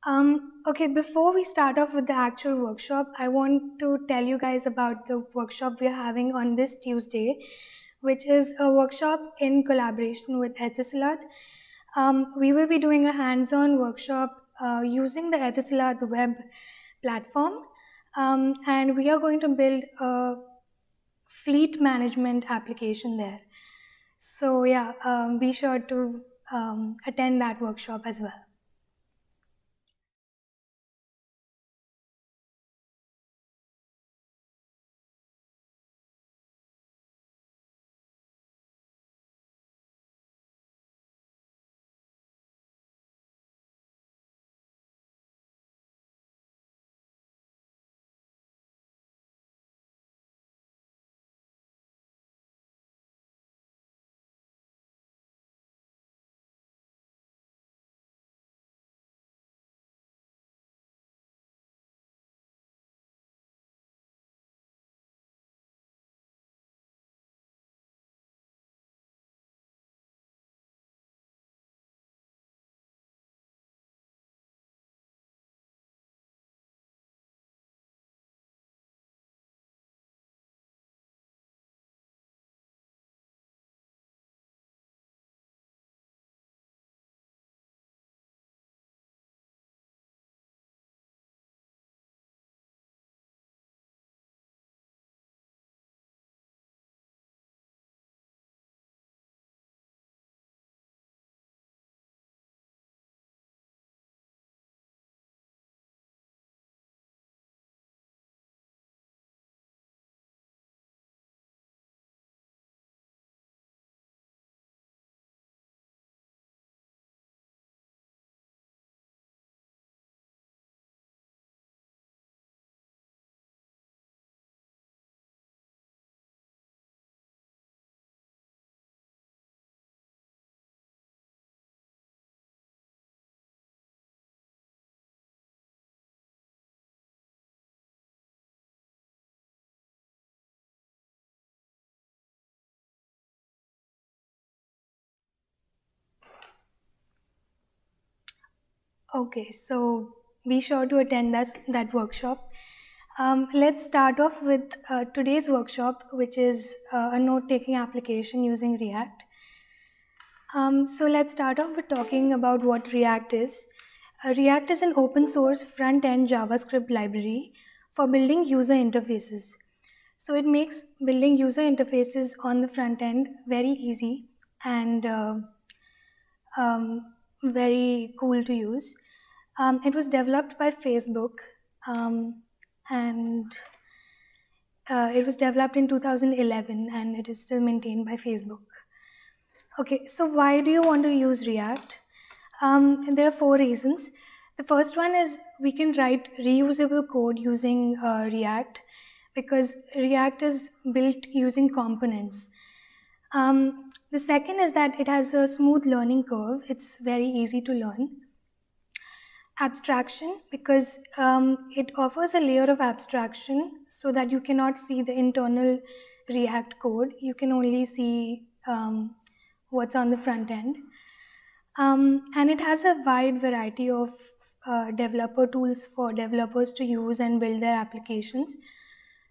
Okay, before we start off with the actual workshop, I want to tell you guys about the workshop we're having on this Tuesday, which is a workshop in collaboration with Etisalat. We will be doing a hands-on workshop using the Etisalat web platform, and we are going to build a fleet management application there. So yeah, be sure to attend that workshop as well. Okay, so be sure to attend that workshop. Let's start off with today's workshop, which is a note-taking application using React. So let's start off with talking about what React is. React is an open source front-end JavaScript library for building user interfaces. So it makes building user interfaces on the front end very easy and very cool to use. It was developed by Facebook, and it was developed in 2011, and it is still maintained by Facebook. Okay, so why do you want to use React? There are four reasons. The first one is we can write reusable code using React because React is built using components. The second is that it has a smooth learning curve. It's very easy to learn. Abstraction, because it offers a layer of abstraction so that you cannot see the internal React code. You can only see what's on the front end. And it has a wide variety of developer tools for developers to use and build their applications.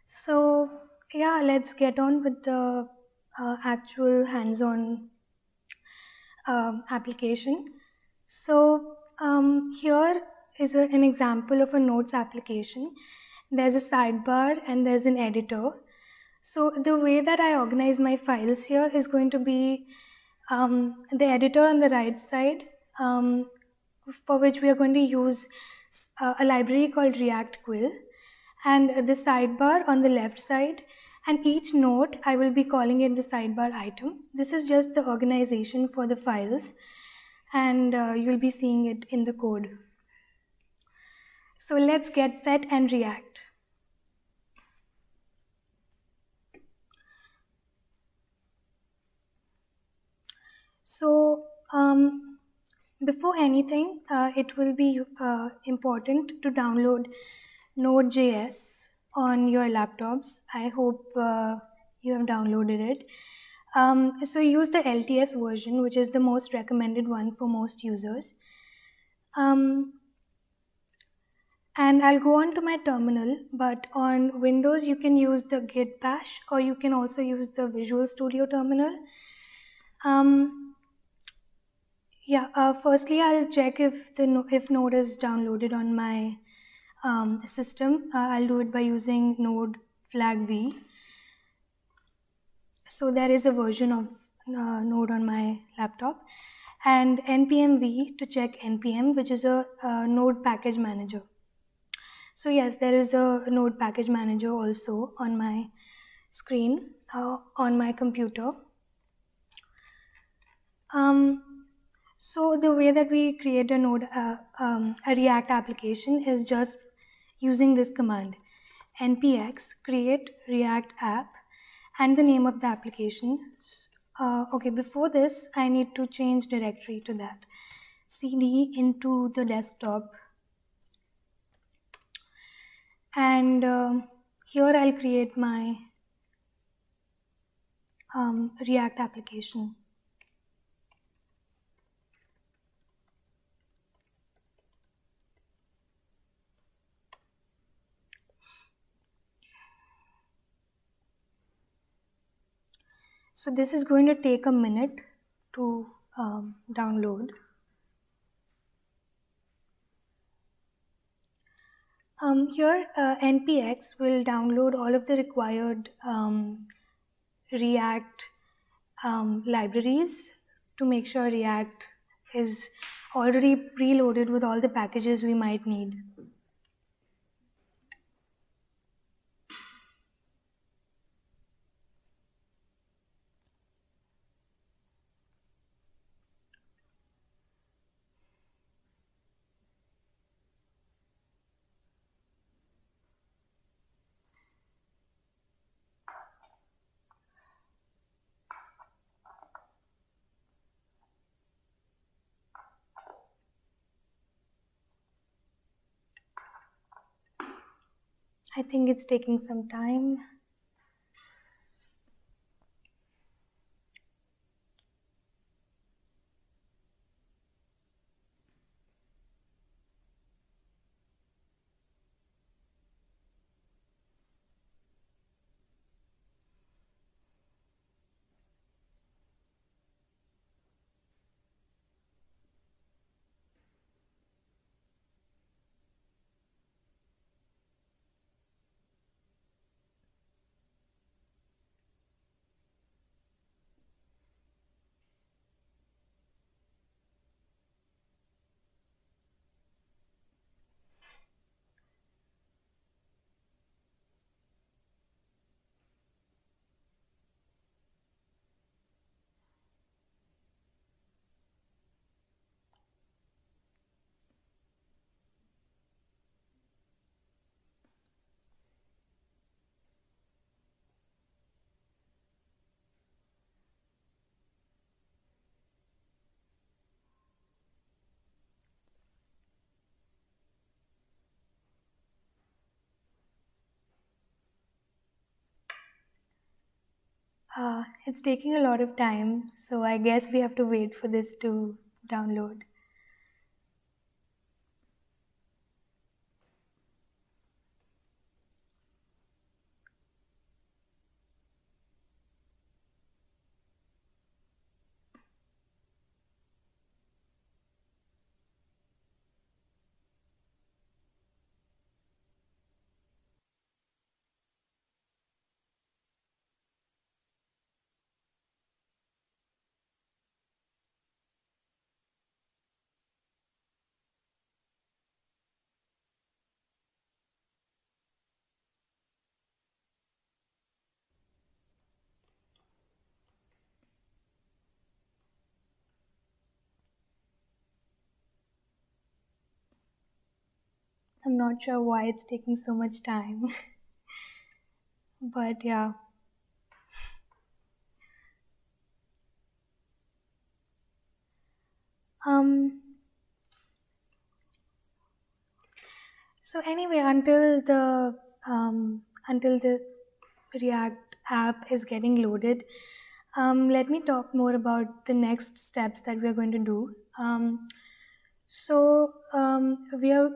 So yeah, let's get on with the actual hands-on application. So here is an example of a notes application. There's a sidebar and there's an editor. So the way that I organize my files here is going to be the editor on the right side, for which we are going to use a library called React Quill, and the sidebar on the left side, and each note I will be calling it the sidebar item. This is just the organization for the files, and you'll be seeing it in the code. So let's get set and react. So before anything, it will be important to download Node.js on your laptops. I hope you have downloaded it. So use the LTS version, which is the most recommended one for most users. And I'll go on to my terminal, but on Windows you can use the Git bash, or you can also use the Visual Studio terminal. Firstly I'll check if Node is downloaded on my system. I'll do it by using node flag v. So there is a version of Node on my laptop, and npm v to check npm, which is a Node package manager. So yes, there is a Node package manager also on my screen on my computer. So the way that we create a Node, a React application is just using this command, npx create React app, and the name of the application. Okay, before this, I need to change directory to that. cd into the desktop, and here I'll create my React application. So this is going to take a minute to download. Here npx will download all of the required React libraries to make sure React is already preloaded with all the packages we might need. I think it's taking some time. It's taking a lot of time, so I guess we have to wait for this to download. I'm not sure why it's taking so much time, but yeah. So anyway, until the React app is getting loaded, let me talk more about the next steps that we are going to do. We are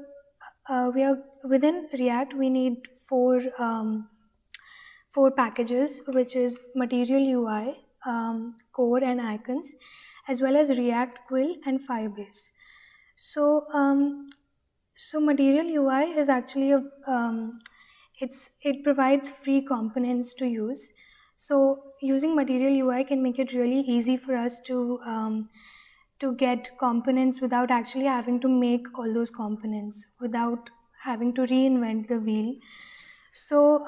we are within React. We need four packages, which is Material UI, Core, and Icons, as well as React Quill and Firebase. So Material UI is actually it provides free components to use. So using Material UI can make it really easy for us to get components without actually having to make all those components, without having to reinvent the wheel. So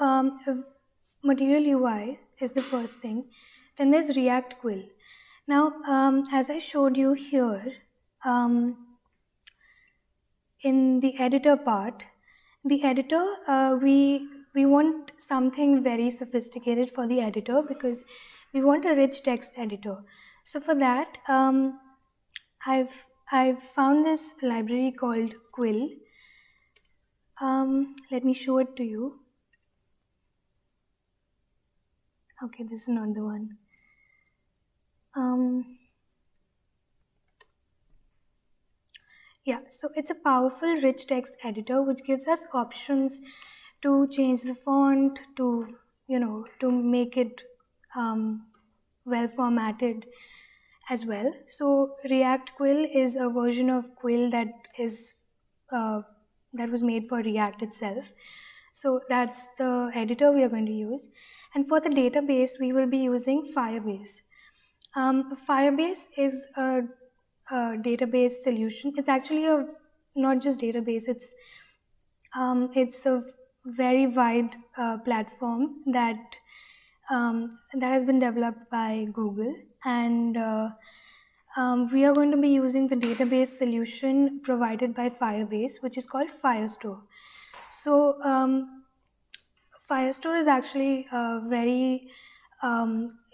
Material UI is the first thing. Then there's React Quill. Now, as I showed you here, in the editor part, the editor, we want something very sophisticated for the editor because we want a rich text editor. So for that, I've found this library called Quill. Let me show it to you. Okay, this is not the one. Yeah, so it's a powerful rich text editor which gives us options to change the font, to to make it well formatted as well. So React Quill is a version of Quill that is that was made for React itself. So that's the editor we are going to use. And for the database, we will be using Firebase. Firebase is a database solution. It's actually not just database. It's a very wide platform that has been developed by Google, and we are going to be using the database solution provided by Firebase, which is called Firestore. So Firestore is actually very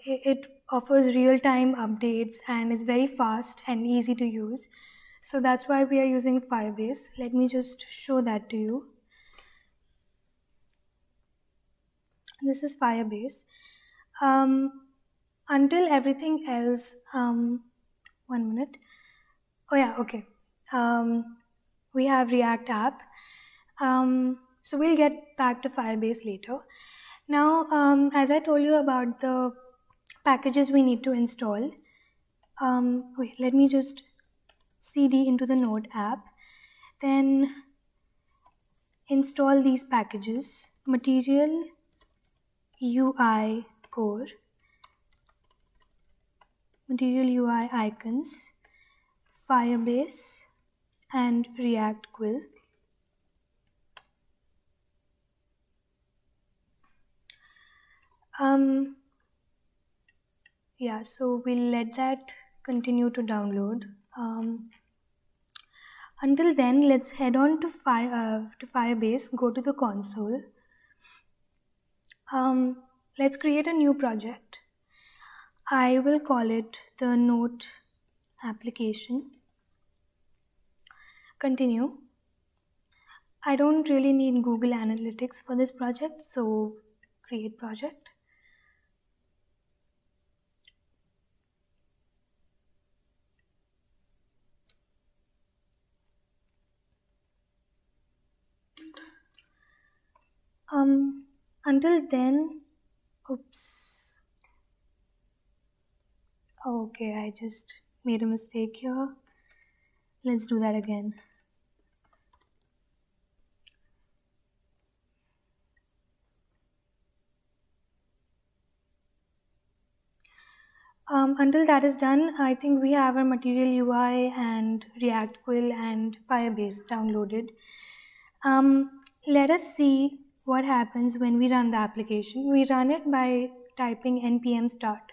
it offers real-time updates and is very fast and easy to use. So that's why we are using Firebase. Let me just show that to you. This is Firebase. Until everything else, 1 minute. Oh yeah, okay. We have React app. So we'll get back to Firebase later. Now, as I told you about the packages we need to install, wait, let me just cd into the Node app, then install these packages: Material UI Core, Material UI Icons, Firebase, and React Quill. Yeah, so we'll let that continue to download. Until then, let's head on to Firebase, go to the console. Let's create a new project. I will call it the Note application. Continue. I don't really need Google Analytics for this project, so create project. Until then, oops. Okay, I just made a mistake here. Let's do that again. Until that is done, I think we have our Material UI and React Quill and Firebase downloaded. Let us see what happens when we run the application. We run it by typing npm start.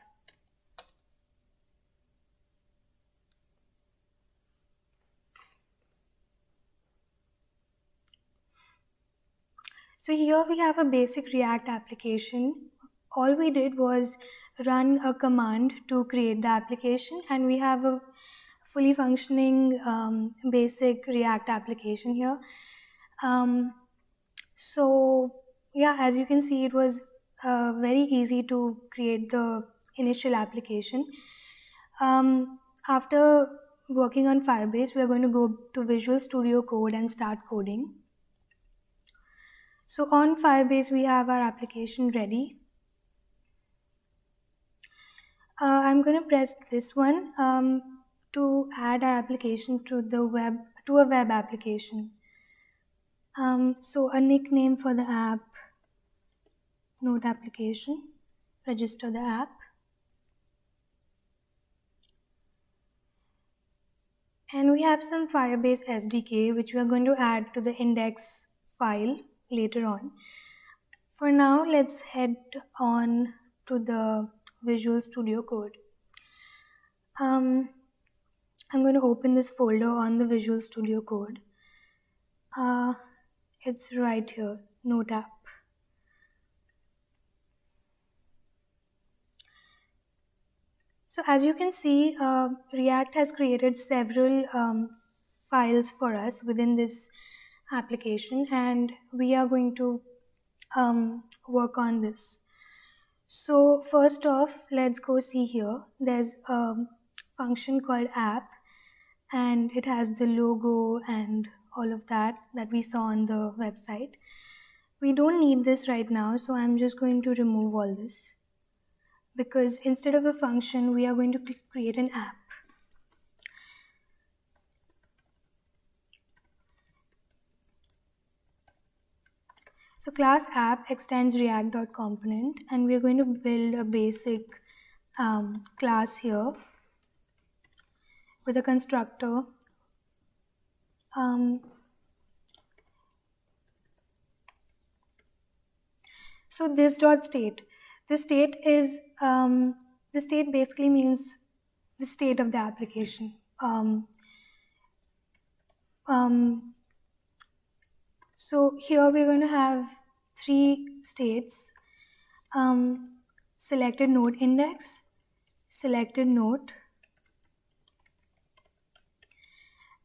So here we have a basic React application. All we did was run a command to create the application, and we have a fully functioning basic React application here. So yeah, as you can see, it was very easy to create the initial application. After working on Firebase, we are going to go to Visual Studio Code and start coding. So on Firebase, we have our application ready. I'm going to press this one to add our application to the web, to a web application. So a nickname for the app, Note application, register the app. And we have some Firebase SDK, which we are going to add to the index file later on. For now, let's head on to the Visual Studio Code. I'm going to open this folder on the Visual Studio Code. It's right here, Note app. So as you can see, React has created several files for us within this application, and we are going to work on this. So first off, let's go see here. There's a function called app, and it has the logo and all of that we saw on the website. We don't need this right now, so I'm just going to remove all this, because instead of a function, we are going to create an app. So class app extends react.component, and we're going to build a basic class here with a constructor. So this dot state, this state is the state basically means the state of the application. So here we're going to have three states: selected node index, selected node,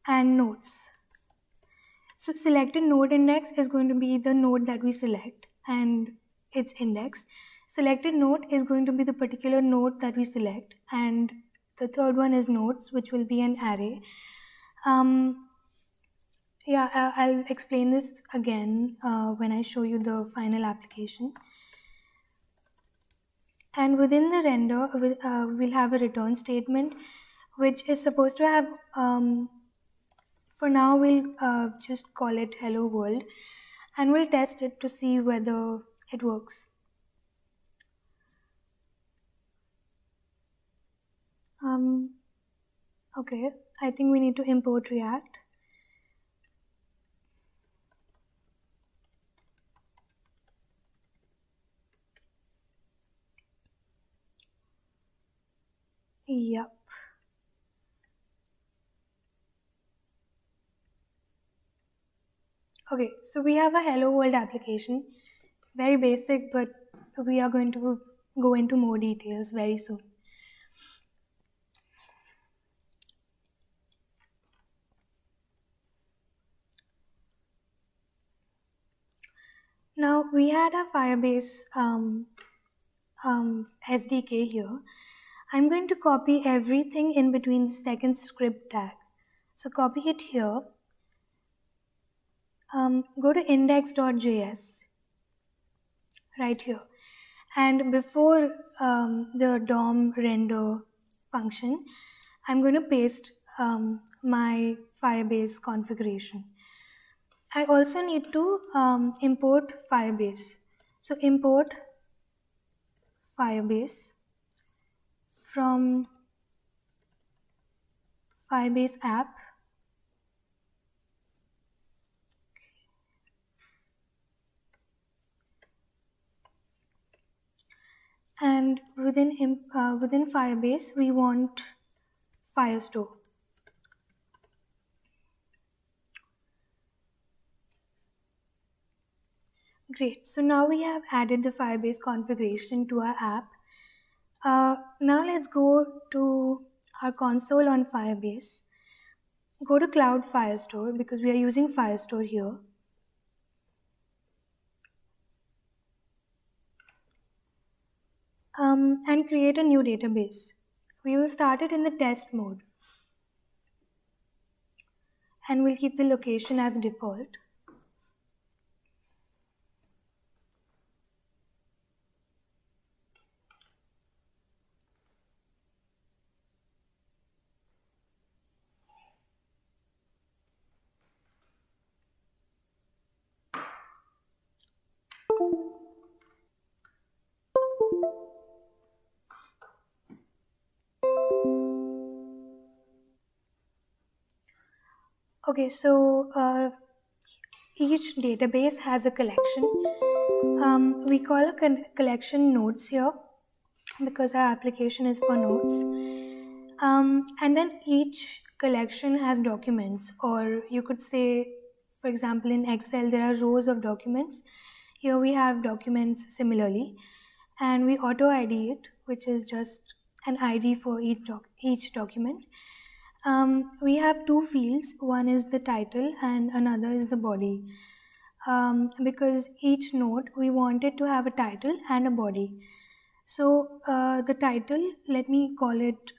and nodes. So selected node index is going to be the node that we select and its index. Selected node is going to be the particular node that we select, and the third one is nodes, which will be an array. I'll explain this again when I show you the final application. And within the render, we'll have a return statement, which is supposed to have, for now we'll just call it hello world, and we'll test it to see whether it works. Okay, I think we need to import React. Yep. Okay, so we have a hello world application, very basic, but we are going to go into more details very soon. Now we had a Firebase SDK here. I'm going to copy everything in between the second script tag. So copy it here. Go to index.js right here. And before the DOM render function, I'm going to paste my Firebase configuration. I also need to import Firebase. So import Firebase from Firebase app. And within Firebase, we want Firestore. Great. So now we have added the Firebase configuration to our app. Now let's go to our console on Firebase. Go to Cloud Firestore, because we are using Firestore here. And create a new database. We will start it in the test mode, and we'll keep the location as default. Okay, so each database has a collection. We call a collection nodes here because our application is for nodes. And then each collection has documents, or you could say, for example, in Excel, there are rows of documents. Here we have documents similarly, and we auto ID it, which is just an ID for each document. We have two fields, one is the title and another is the body. Because each node, we wanted to have a title and a body. So the title, let me call it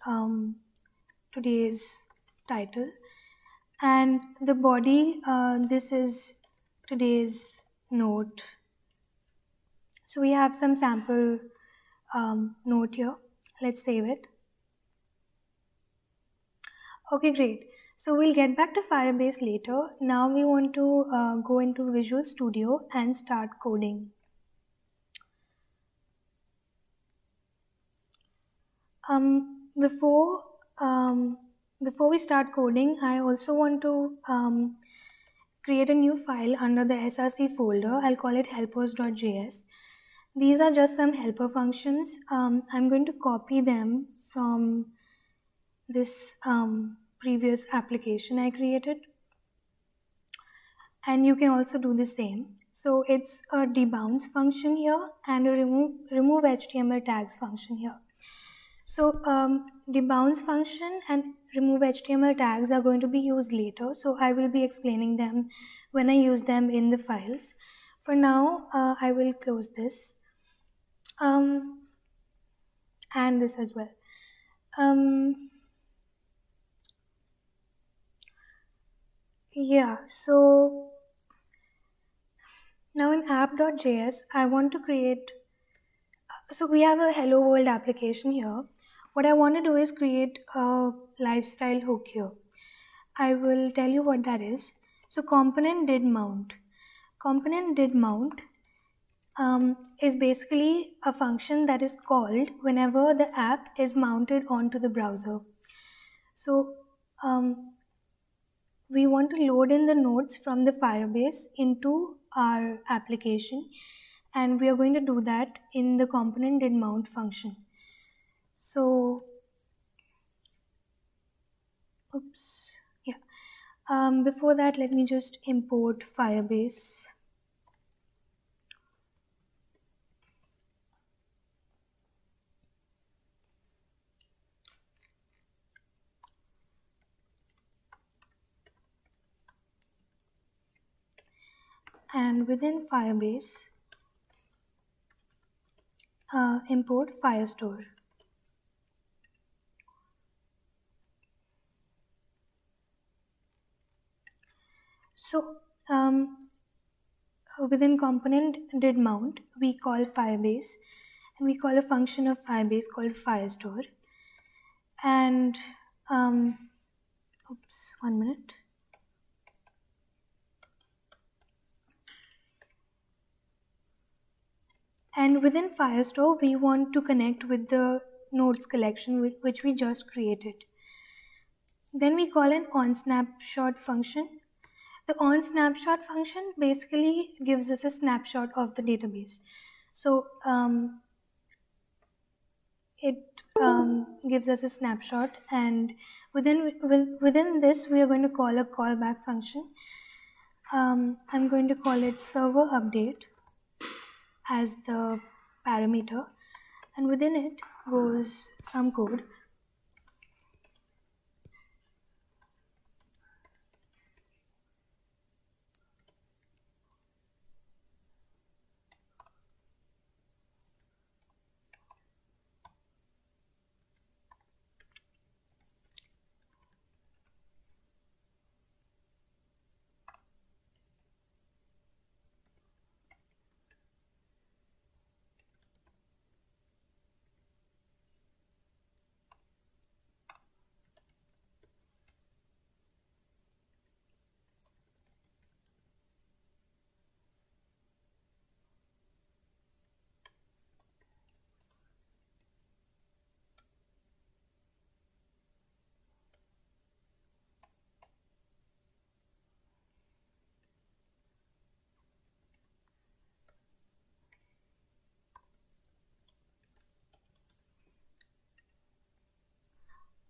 today's title, and the body, this is today's note. So we have some sample note here. Let's save it. Okay, great. So we'll get back to Firebase later. Now we want to go into Visual Studio and start coding. Before we start coding, I also want to create a new file under the src folder. I'll call it helpers.js. These are just some helper functions. I'm going to copy them from this previous application I created. And you can also do the same. So it's a debounce function here and a remove HTML tags function here. So debounce function and remove HTML tags are going to be used later. So I will be explaining them when I use them in the files. For now, I will close this and this as well. Yeah, so now in app.js, I want to create, so we have a hello world application here. What I want to do is create a lifestyle hook here. I will tell you what that is. So component did mount. Component did mount is basically a function that is called whenever the app is mounted onto the browser. So we want to load in the nodes from the Firebase into our application, and we are going to do that in the component did mount function. So, oops, yeah. Before that, let me just import Firebase. And within Firebase, import Firestore. So within component did mount, we call Firebase, and we call a function of Firebase called Firestore. And oops, 1 minute. And within Firestore, we want to connect with the nodes collection which we just created. Then we call an onSnapshot function. The onSnapshot function basically gives us a snapshot of the database. So it gives us a snapshot, and within this we are going to call a callback function. I'm going to call it server update as the parameter, and within it goes some code.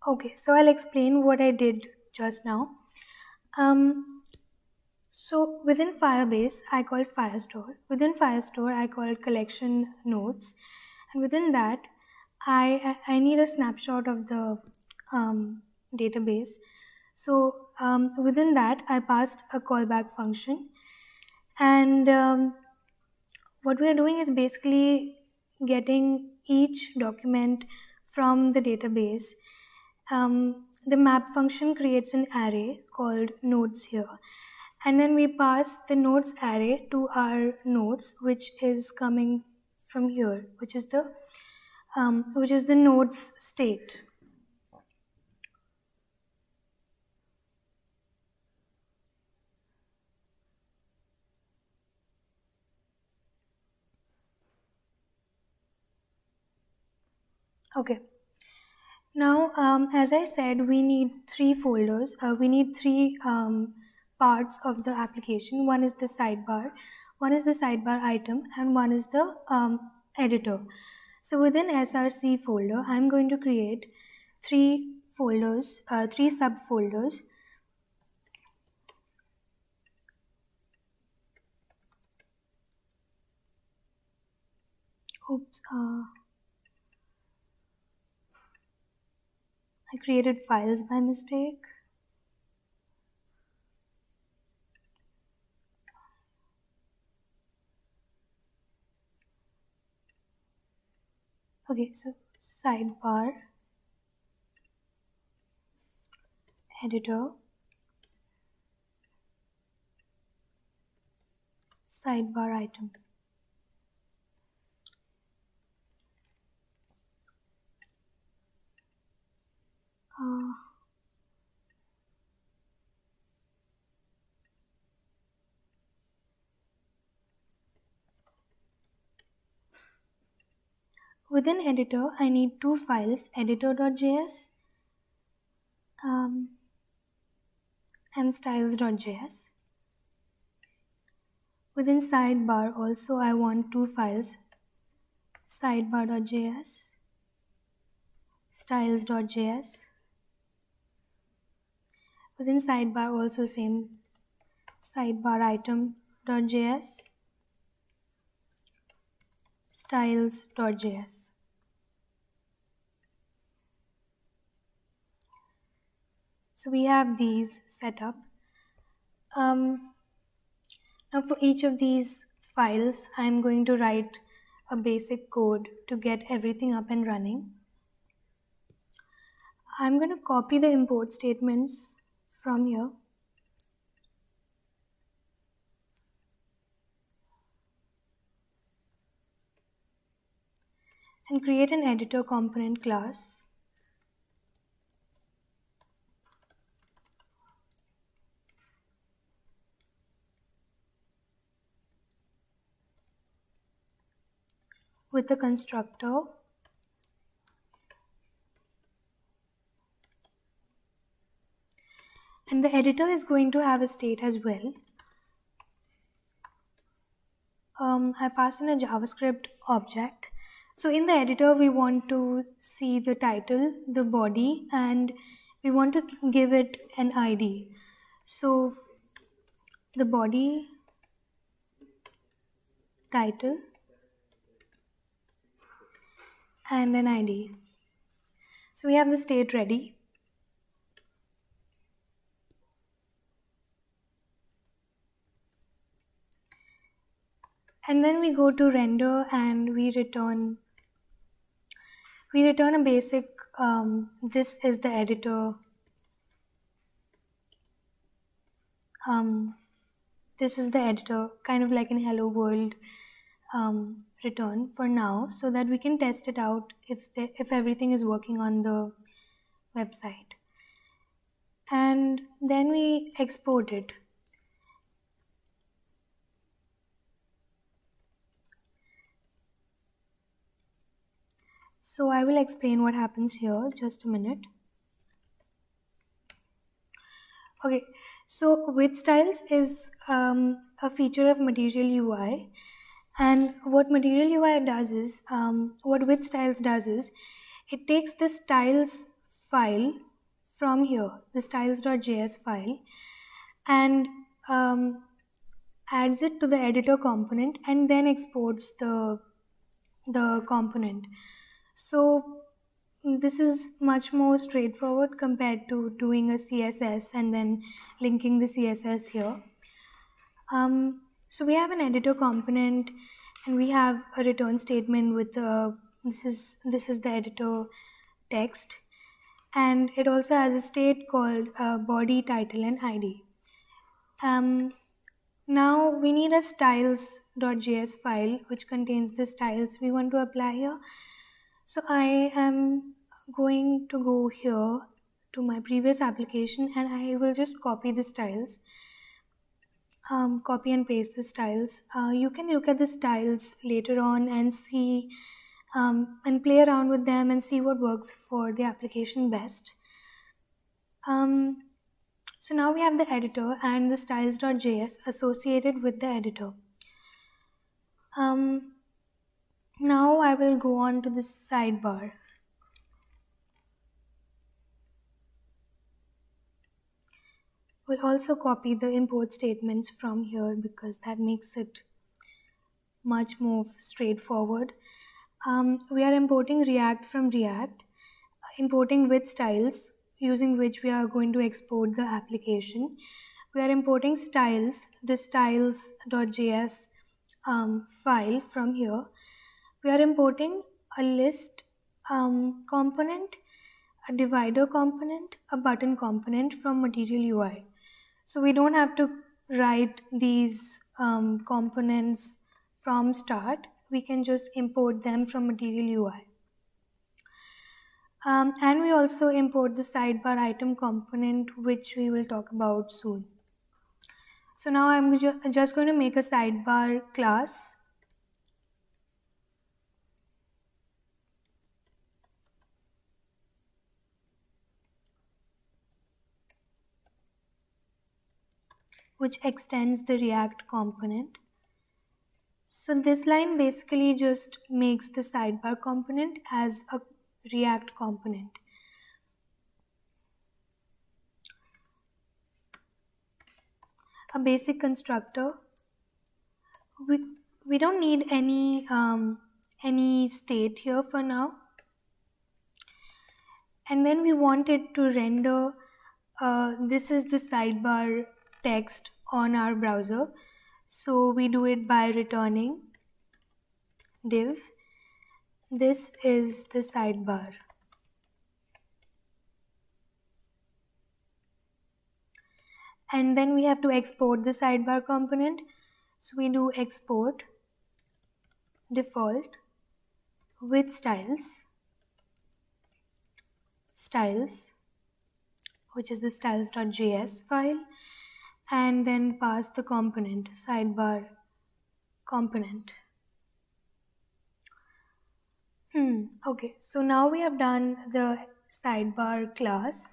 Okay, so I'll explain what I did just now. So within Firebase, I called Firestore. Within Firestore, I called collection nodes, and within that, I need a snapshot of the database. So within that, I passed a callback function, and what we are doing is basically getting each document from the database. The map function creates an array called nodes here, and then we pass the nodes array to our nodes, which is coming from here, which is the nodes state. Okay. Now, as I said, we need three folders. We need three parts of the application. One is the sidebar, one is the sidebar item, and one is the editor. So within SRC folder, I'm going to create three folders, three subfolders. Oops. I created files by mistake. Okay, so sidebar, editor, sidebar item. Within editor, I need two files, editor.js and styles.js. Within sidebar also, I want two files, sidebar.js, styles.js. Within sidebar also same, sidebar item.js, styles.js. So we have these set up. Now for each of these files, I'm going to write a basic code to get everything up and running. I'm going to copy the import statements from here. And create an editor component class. With the constructor. And the editor is going to have a state as well. I pass in a JavaScript object. So in the editor, we want to see the title, the body, and we want to give it an ID. So the body, title, and an ID. So we have the state ready. And then we go to render and we return a basic, this is the editor. This is the editor, kind of like in hello world return for now, so that we can test it out if everything is working on the website. And then we export it. So I will explain what happens here, just a minute. Okay, so with styles is a feature of Material UI, and what Material UI does is, what with styles does is, it takes the styles file from here, the styles.js file, and adds it to the editor component and then exports the component. So this is much more straightforward compared to doing a CSS and then linking the CSS here. So we have an editor component and we have a return statement with this is the editor text, and it also has a state called body, title, and ID. Now we need a styles.js file which contains the styles we want to apply here. So I am going to go here to my previous application and I will just copy the styles. Copy and paste the styles. You can look at the styles later on and see and play around with them and see what works for the application best. So now we have the editor and the styles.js associated with the editor. Now I will go on to the sidebar. We'll also copy the import statements from here because that makes it much more straightforward. We are importing React from React, importing with styles, using which we are going to export the application. We are importing styles, the styles.js file from here. We are importing a list component, a divider component, a button component from Material UI. So we don't have to write these components from start. We can just import them from Material UI. And we also import the sidebar item component, which we will talk about soon. So now I'm just going to make a sidebar class. Which extends the React component. So this line basically just makes the sidebar component as a React component. A basic constructor. We don't need any state here for now. And then we want it to render, this is the sidebar text on our browser. So we do it by returning div. This is the sidebar. And then we have to export the sidebar component. So we do export default with styles, which is the styles.js file, and then pass the component, sidebar component. Okay, so now we have done the sidebar class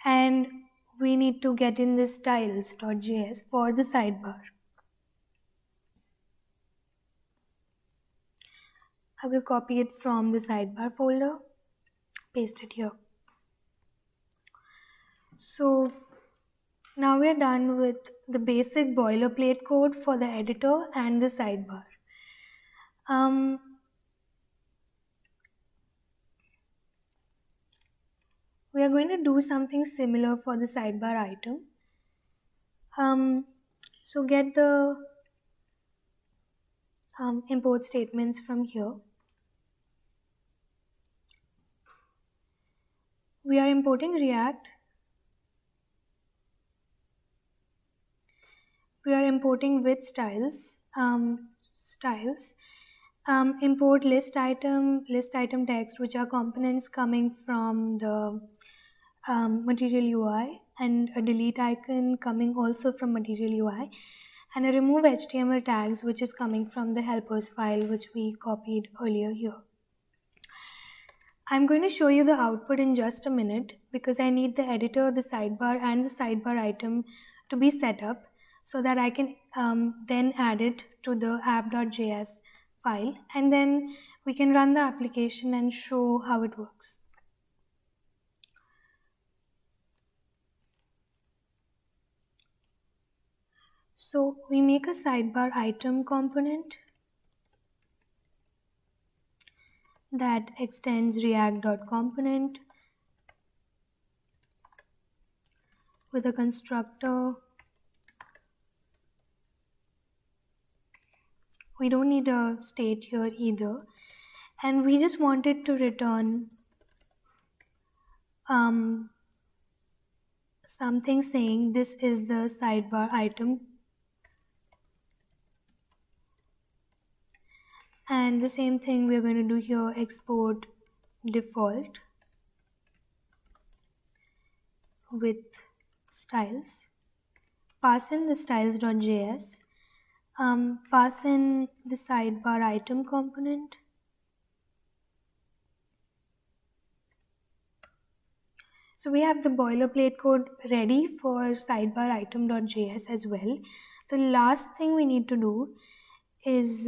and we need to get in the styles.js for the sidebar. I will copy it from the sidebar folder, paste it here. So now we are done with the basic boilerplate code for the editor and the sidebar. We are going to do something similar for the sidebar item. So get the import statements from here. We are importing React. We are importing with styles. Import list item text, which are components coming from the Material UI, and a delete icon coming also from Material UI, and a remove HTML tags, which is coming from the helpers file, which we copied earlier here. I'm going to show you the output in just a minute because I need the editor, the sidebar, and the sidebar item to be set up so that I can then add it to the app.js file, and then we can run the application and show how it works. So we make a sidebar item component that extends react.component with a constructor. We don't need a state here either. And we just wanted to return something saying this is the sidebar item. And the same thing we're going to do here, export default with styles. Pass in the styles.js. Pass in the sidebar item component. So we have the boilerplate code ready for sidebar item.js as well. The last thing we need to do is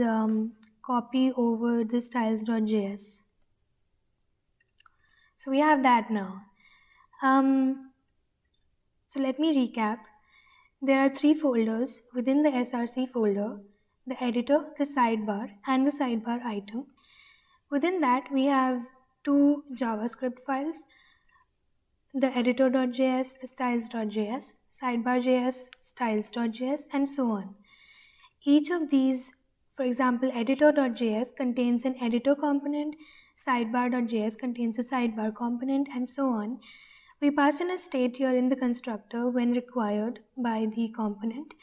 copy over the styles.js. So we have that now. So let me recap. There are 3 folders within the src folder: the editor, the sidebar, and the sidebar item. Within that, we have 2 JavaScript files: the editor.js, the styles.js, sidebar.js, styles.js, and so on. Each of these, for example, editor.js contains an editor component, sidebar.js contains a sidebar component, and so on. We pass in a state here in the constructor when required by the component.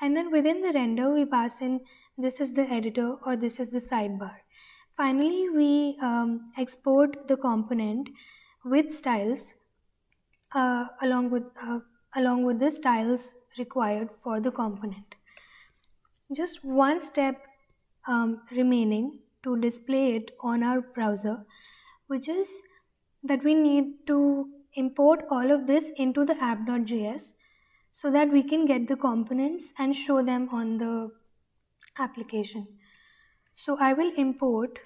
And then within the render, we pass in this is the editor or this is the sidebar. Finally, we export the component with styles along with the styles required for the component. Just one step remaining to display it on our browser, which is that we need to import all of this into the app.js so that we can get the components and show them on the application. So I will import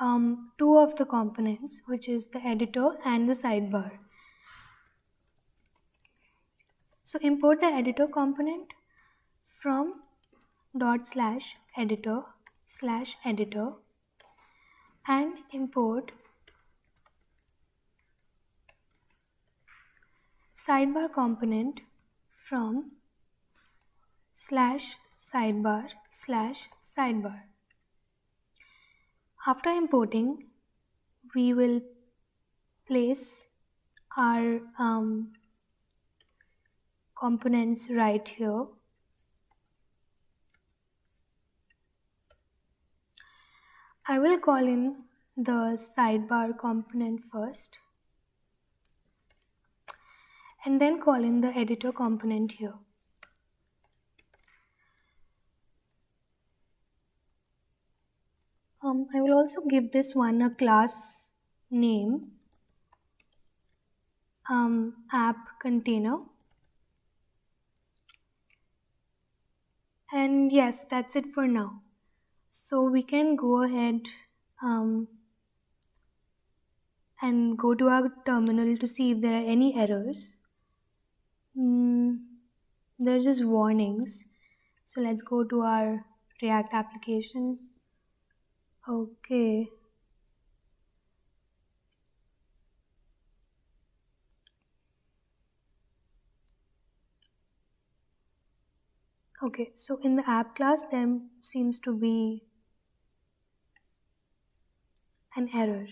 2 of the components, which is the editor and the sidebar. So import the editor component from /editor/editor and import sidebar component from /sidebar/sidebar. After importing, we will place our components right here. I will call in the sidebar component first and then call in the editor component here. I will also give this one a class name, app container. And yes, that's it for now. So we can go ahead and go to our terminal to see if there are any errors. There are just warnings. So let's go to our React application. Okay. Okay, so in the app class, there seems to be an error.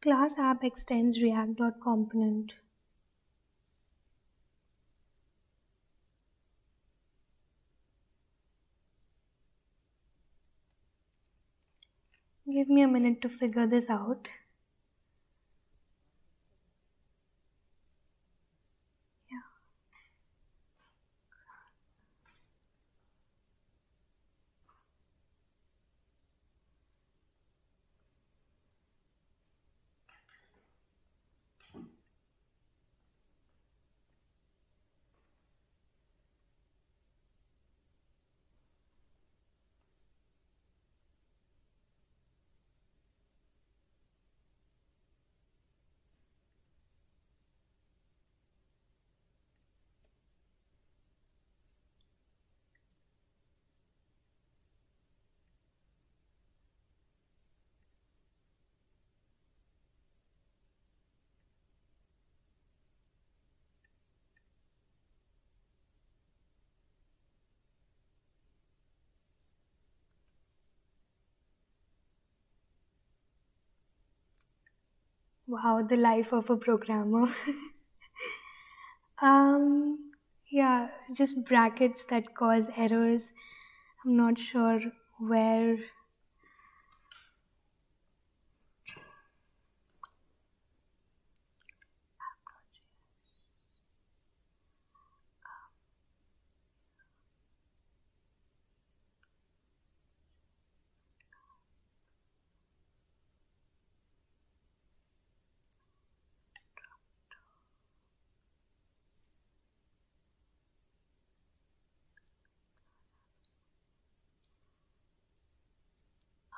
Class app extends react.component. Give me a minute to figure this out. Yeah. Wow, the life of a programmer. um, yeah, just brackets that cause errors. I'm not sure where.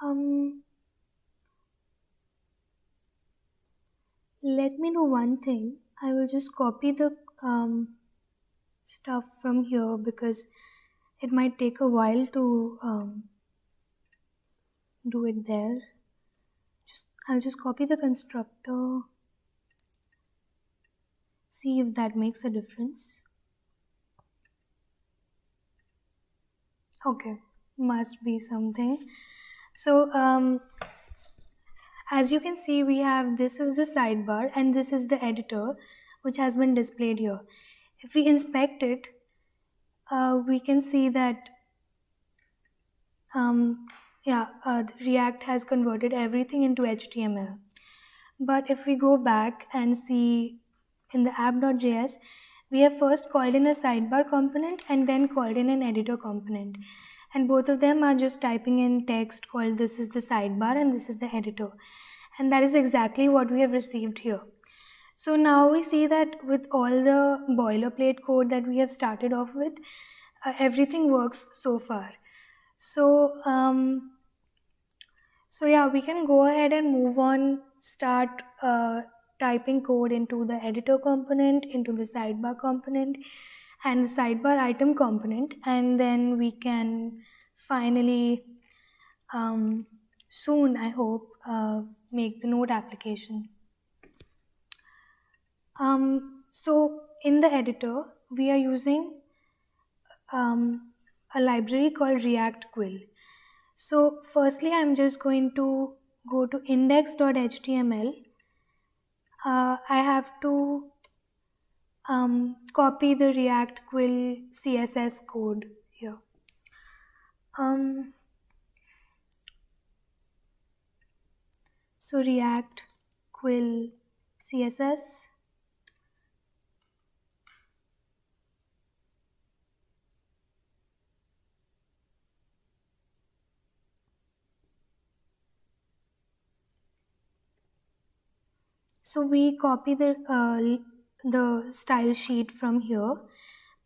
Um, Let me do one thing. I will just copy the stuff from here because it might take a while to do it there. I'll just copy the constructor, see if that makes a difference. Okay, must be something. So as you can see, we have this is the sidebar and this is the editor which has been displayed here. If we inspect it, we can see that React has converted everything into HTML. But if we go back and see in the app.js, we have first called in a sidebar component and then called in an editor component. And both of them are just typing in text called this is the sidebar and this is the editor. And that is exactly what we have received here. So now we see that with all the boilerplate code that we have started off with, everything works so far. So, yeah, we can go ahead and move on, start typing code into the editor component, into the sidebar component, and the sidebar item component, and then we can finally, soon, I hope, make the node application. So in the editor, we are using a library called React Quill. So firstly, I'm just going to go to index.html. I have to copy the React Quill CSS code here. So React Quill CSS. So we copy the style sheet from here,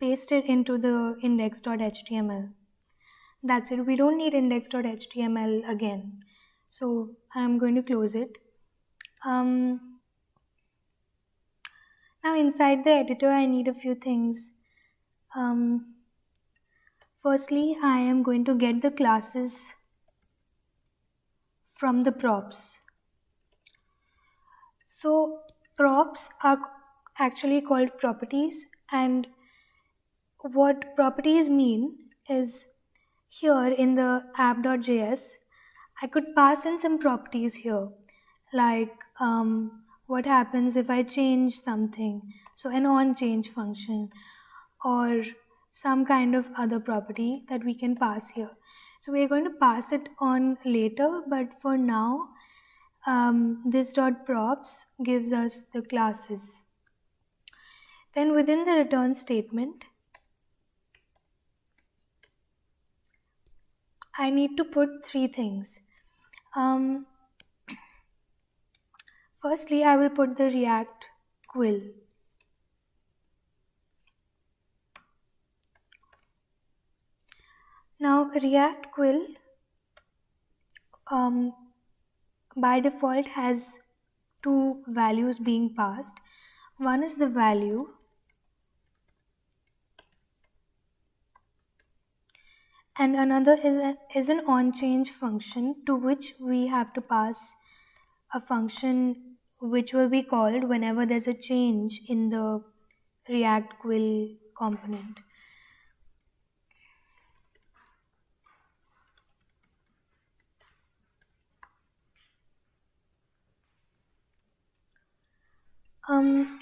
paste it into the index.html. That's it. We don't need index.html again. So I'm going to close it. Now inside the editor, I need a few things. Firstly, I am going to get the classes from the props. So props are actually called properties, and what properties mean is here in the app.js, I could pass in some properties here, like what happens if I change something, so an onChange function, or some kind of other property that we can pass here. So we're going to pass it on later, but for now, this dot props gives us the classes. Then within the return statement, I need to put three things. Firstly, I will put the React quill. Now, React quill by default has two values being passed. One is the value, and another is an onChange function to which we have to pass a function which will be called whenever there's a change in the React quill component.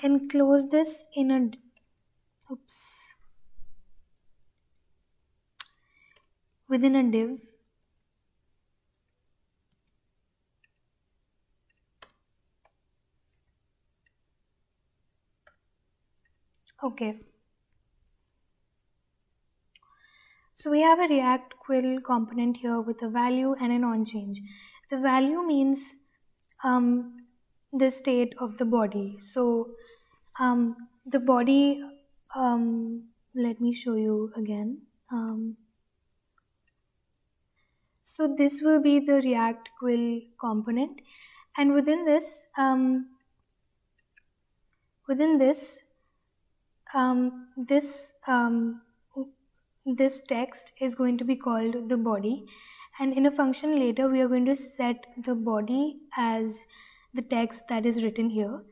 Enclose this in a within a div. Okay. So we have a React quill component here with a value and an onChange. The value means the state of the body. So the body, let me show you again. So this will be the React quill component, and within this, this text is going to be called the body, and in a function later we are going to set the body as the text that is written here.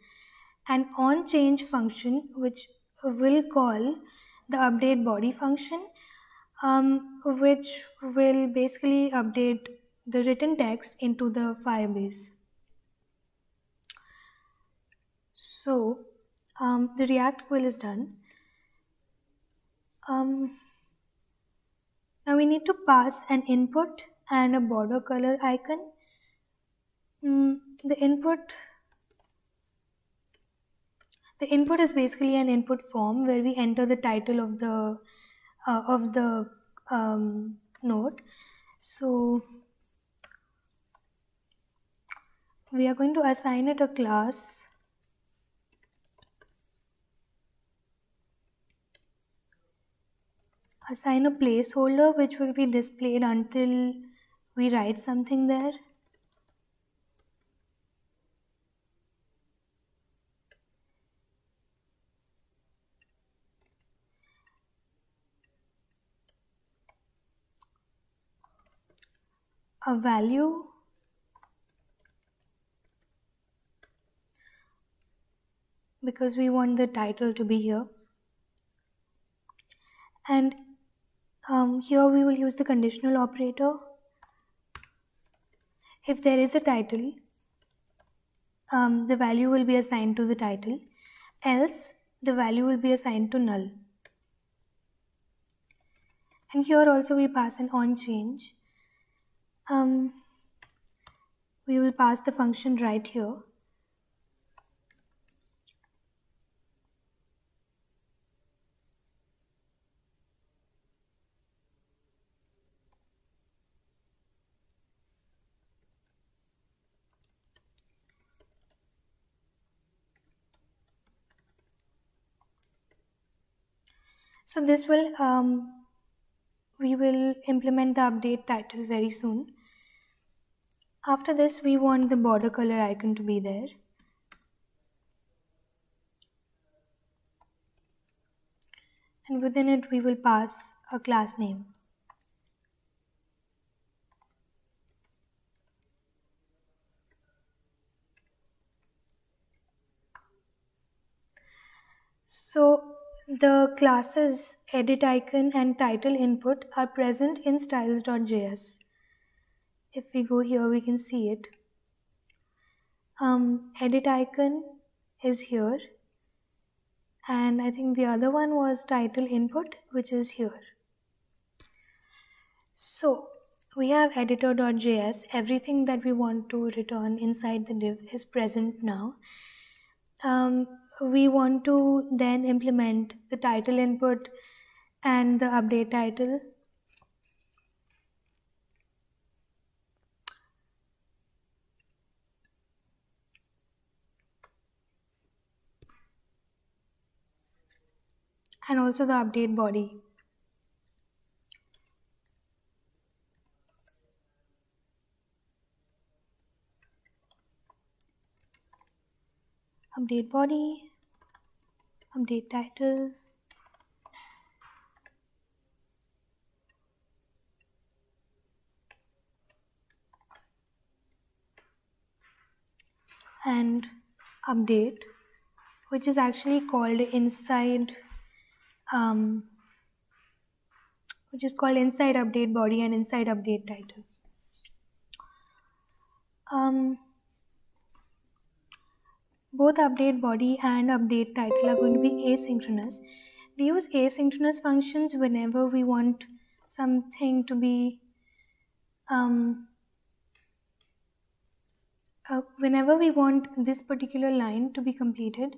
An onChange function which will call the update body function, which will basically update the written text into the Firebase. So the React quill is done. Now we need to pass an input and a border color icon. The input is basically an input form where we enter the title of the node. So we are going to assign it a class. Assign a placeholder which will be displayed until we write something there. A value, because we want the title to be here, and here we will use the conditional operator. If there is a title, the value will be assigned to the title, else the value will be assigned to null. And here also we pass an onChange. We will pass the function right here. So this will, we will implement the update title very soon. After this, we want the border color icon to be there. And within it, we will pass a class name. So the classes edit icon and title input are present in styles.js. If we go here, we can see it. Edit icon is here, and I think the other one was title input, which is here. So we have editor.js. Everything that we want to return inside the div is present now. We want to then implement the title input and the update title. And also the update body. Update body, update title, and update, which is actually called inside update body and inside update title. Both update body and update title are going to be asynchronous. We use asynchronous functions whenever we want something to be whenever we want this particular line to be completed,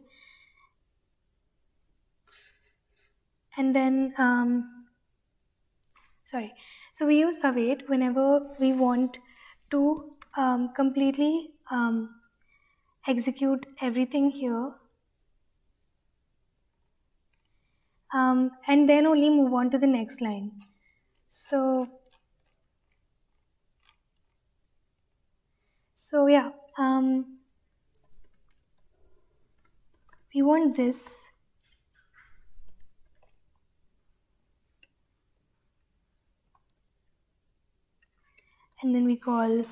and then so we use await whenever we want to completely execute everything here, and then only move on to the next line. So yeah, we want this, and then we call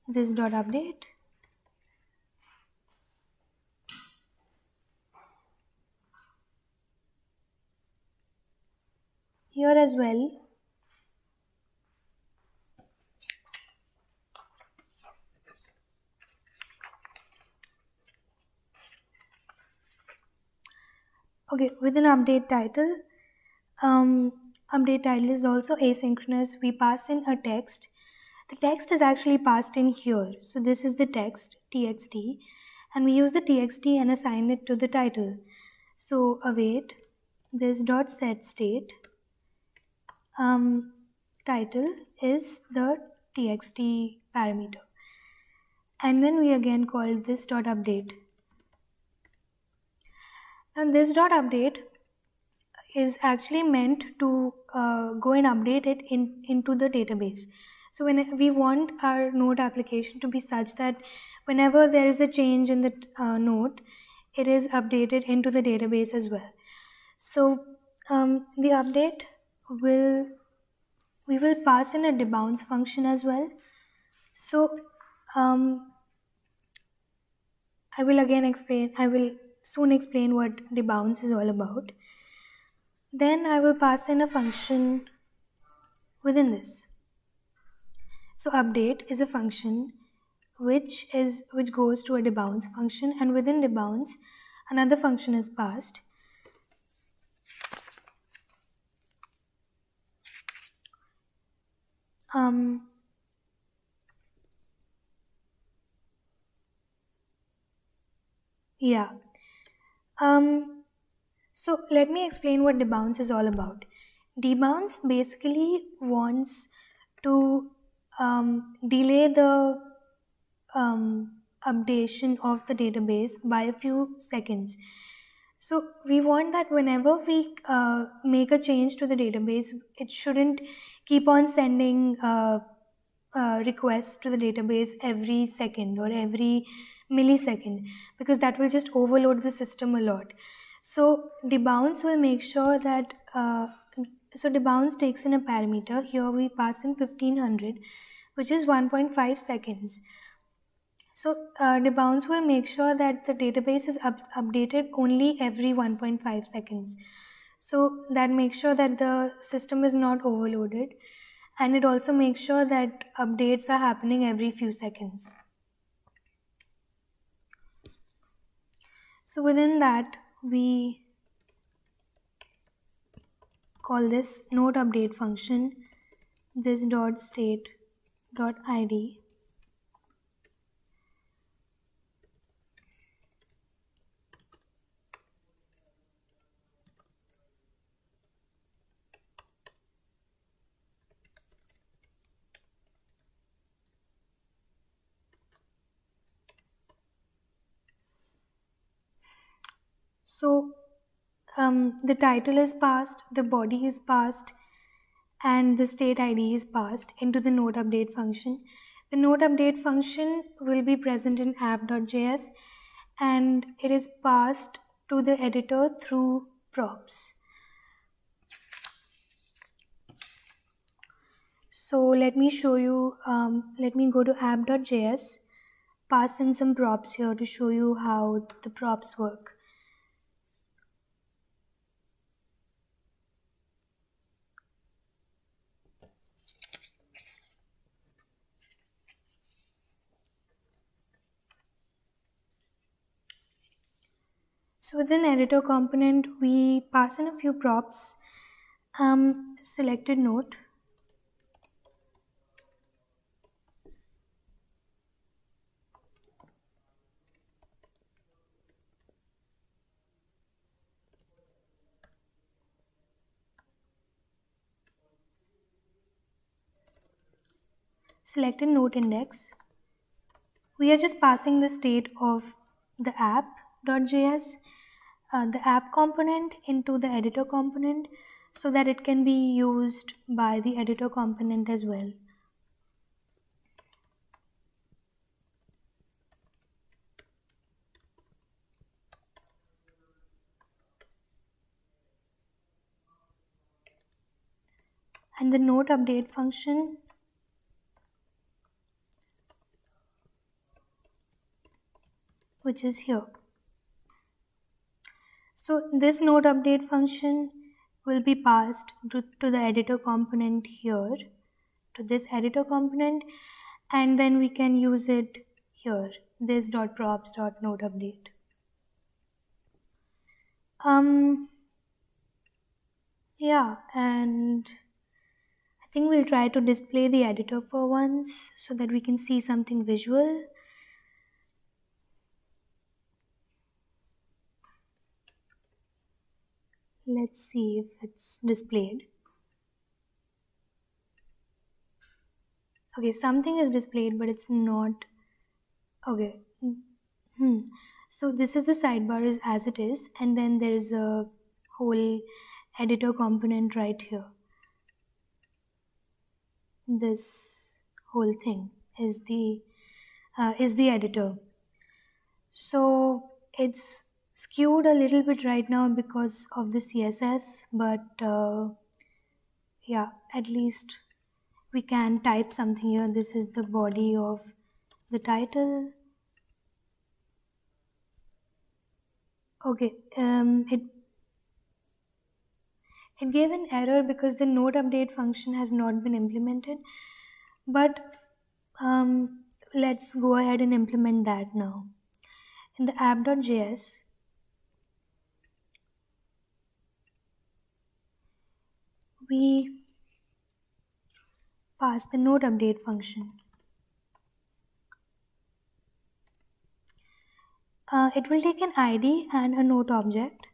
this dot update. Here as well, okay, with an update title, update title is also asynchronous. We pass in a text. The text is actually passed in here. So this is the text, txt, and we use the txt and assign it to the title. So await this dot set state. Title is the txt parameter. And then we again call this dot update. Now this dot update is actually meant to go and update it into the database. So when we want our node application to be such that whenever there is a change in the node, it is updated into the database as well. So the update we will pass in a debounce function as well. So I will soon explain what debounce is all about. Then I will pass in a function within this. So update is a function which goes to a debounce function, and within debounce another function is passed. So let me explain what debounce is all about. Debounce basically wants to delay the updation of the database by a few seconds. So we want that whenever we make a change to the database, it shouldn't keep on sending requests to the database every second or every millisecond, because that will just overload the system a lot. So debounce will make sure that so debounce takes in a parameter. Here we pass in 1500, which is 1.5 seconds. So debounce will make sure that the database is updated only every 1.5 seconds. So that makes sure that the system is not overloaded, and it also makes sure that updates are happening every few seconds. So within that, we call this node update function this dot state dot id. So the title is passed, the body is passed, and the state ID is passed into the node update function. The node update function will be present in app.js, and it is passed to the editor through props. So let me show you, let me go to app.js, pass in some props here to show you how the props work. So within editor component, we pass in a few props. Selected note, selected note index. We are just passing the state of the app.js, the app component into the editor component so that it can be used by the editor component as well. And the node update function which is here. So this node update function will be passed to the editor component here, to this editor component, and then we can use it here, this .props.node update. Yeah, and I think we'll try to display the editor for once so that we can see something visual. Let's see if it's displayed. Okay, something is displayed, but it's not. Okay. So this is the sidebar is as it is, and then there is a whole editor component right here. This whole thing is the editor. So it's skewed a little bit right now because of the CSS, but yeah, at least we can type something here. This is the body of the title. Okay, it gave an error because the node update function has not been implemented, but let's go ahead and implement that now. In the app.js, we pass the node update function. It will take an ID and a node object.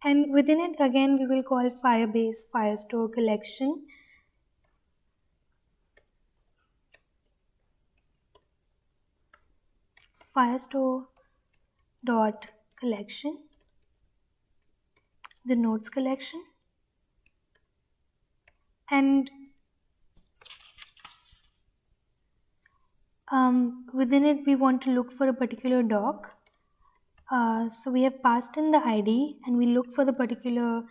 And within it, again, we will call Firebase Firestore collection. Firestore dot collection, the nodes collection, and within it we want to look for a particular doc. So we have passed in the ID and we look for the particular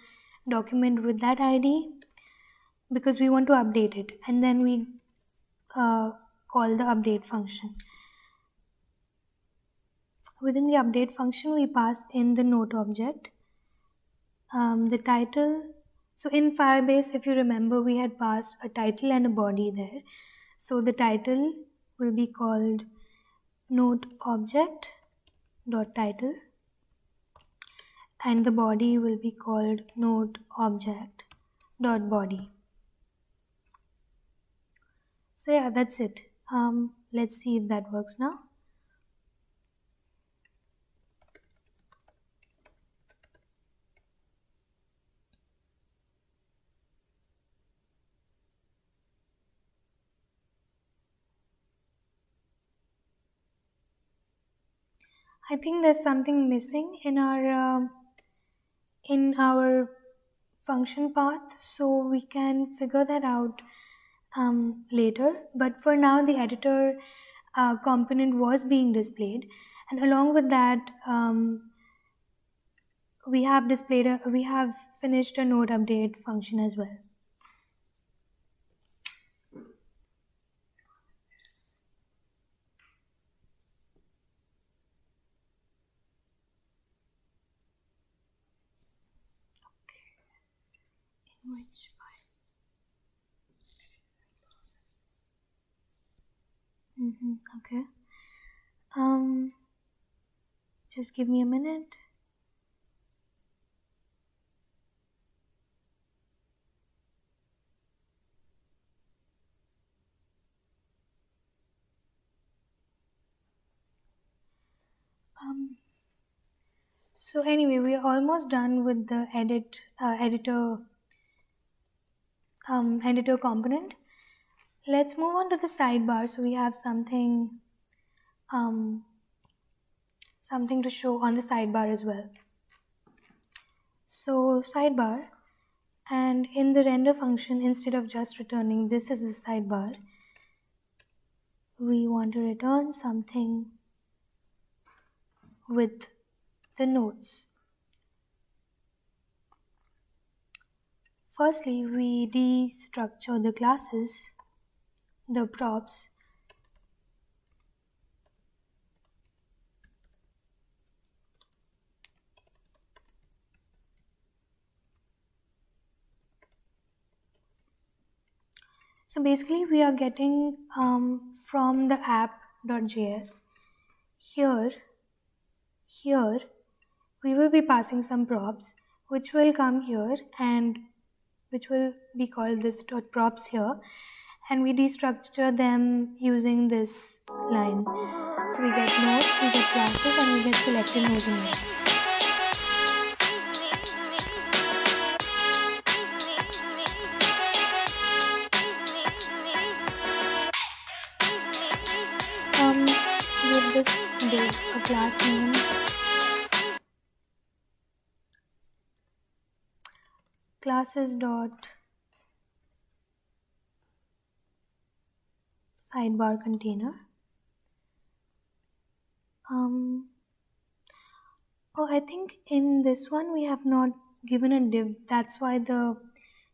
document with that ID because we want to update it, and then we call the update function. Within the update function, we pass in the node object, the title. So in Firebase, if you remember, we had passed a title and a body there. So the title will be called node object dot title, and the body will be called node object dot body. So yeah, that's it. Let's see if that works now. I think there's something missing in our function path, so we can figure that out later. But for now, the editor component was being displayed, and along with that, we have finished a node update function as well. In which file? Okay. Just give me a minute. So anyway, we are almost done with the editor component. Let's move on to the sidebar. So we have something to show on the sidebar as well. So sidebar, and in the render function, instead of just returning this is the sidebar, we want to return something with the nodes. Firstly, we destructure the classes, the props, so basically we are getting from the app.js here we will be passing some props which will come here and which will be called this dot props here, and we destructure them using this line. So we get nodes, we get classes, and we get selected nodes and nodes. Give this div a class name. Classes dot sidebar container. Oh, I think in this one we have not given a div. That's why the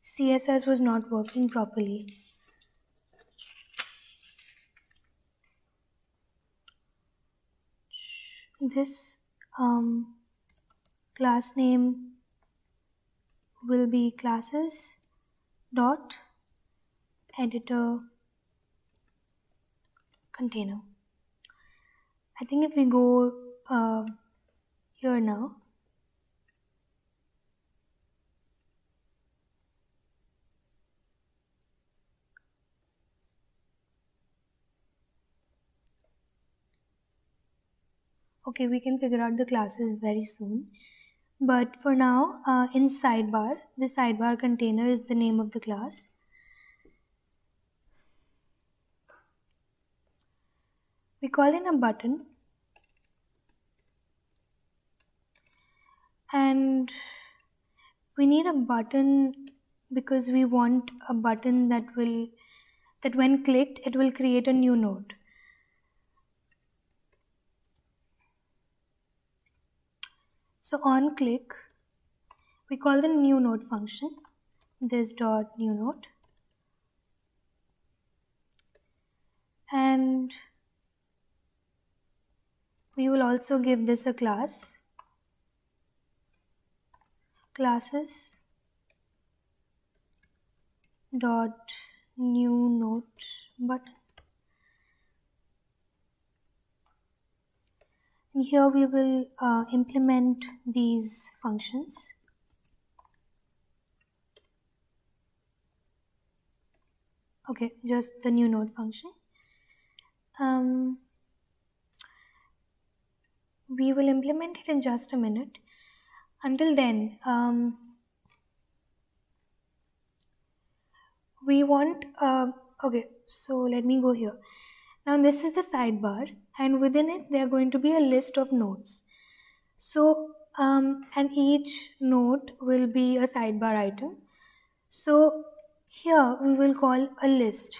CSS was not working properly. This class name will be classes dot editor container. I think if we go here now, okay, we can figure out the classes very soon. But for now, in sidebar, the sidebar container is the name of the class. We call in a button, and we need a button because we want a button that when clicked it will create a new node. So on click, we call the new node function, this dot new node, and we will also give this a class, classes dot new node button. here we will implement these functions. Okay, just the new node function. We will implement it in just a minute. Until then, we want, okay, so let me go here. Now this is the sidebar, and within it there are going to be a list of nodes. So, and each node will be a sidebar item. So here we will call a list.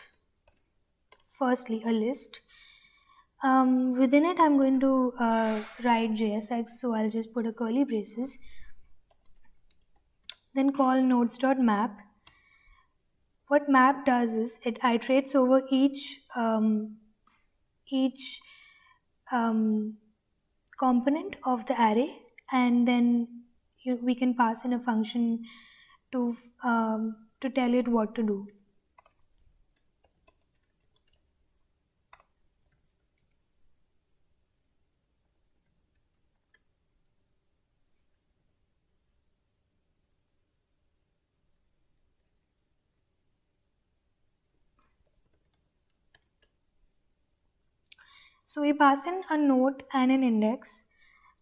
Firstly, a list. Within it, I'm going to write JSX, so I'll just put a curly braces. Then call nodes.map. What map does is it iterates over each component of the array, and then we can pass in a function to tell it what to do. So we pass in a node and an index,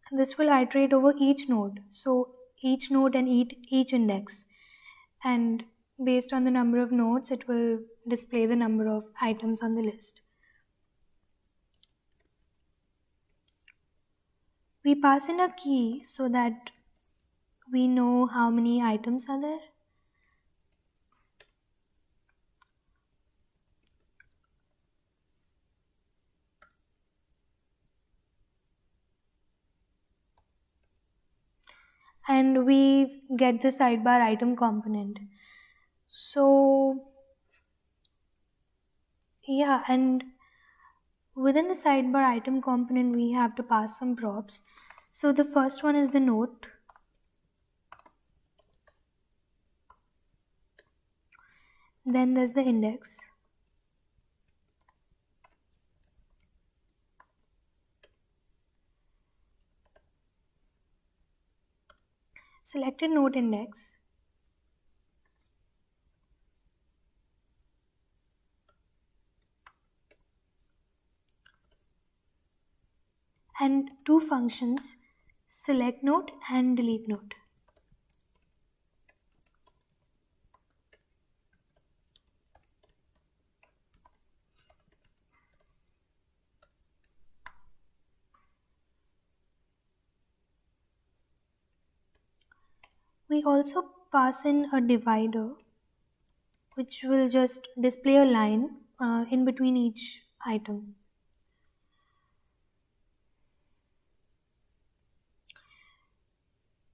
and this will iterate over each node. So each node and each index, and based on the number of nodes, it will display the number of items on the list. We pass in a key so that we know how many items are there. And we get the sidebar item component. So yeah, and within the sidebar item component we have to pass some props. So the first one is the node. Then there's the index. Selected node index. And two functions, select node and delete node. We also pass in a divider, which will just display a line in between each item.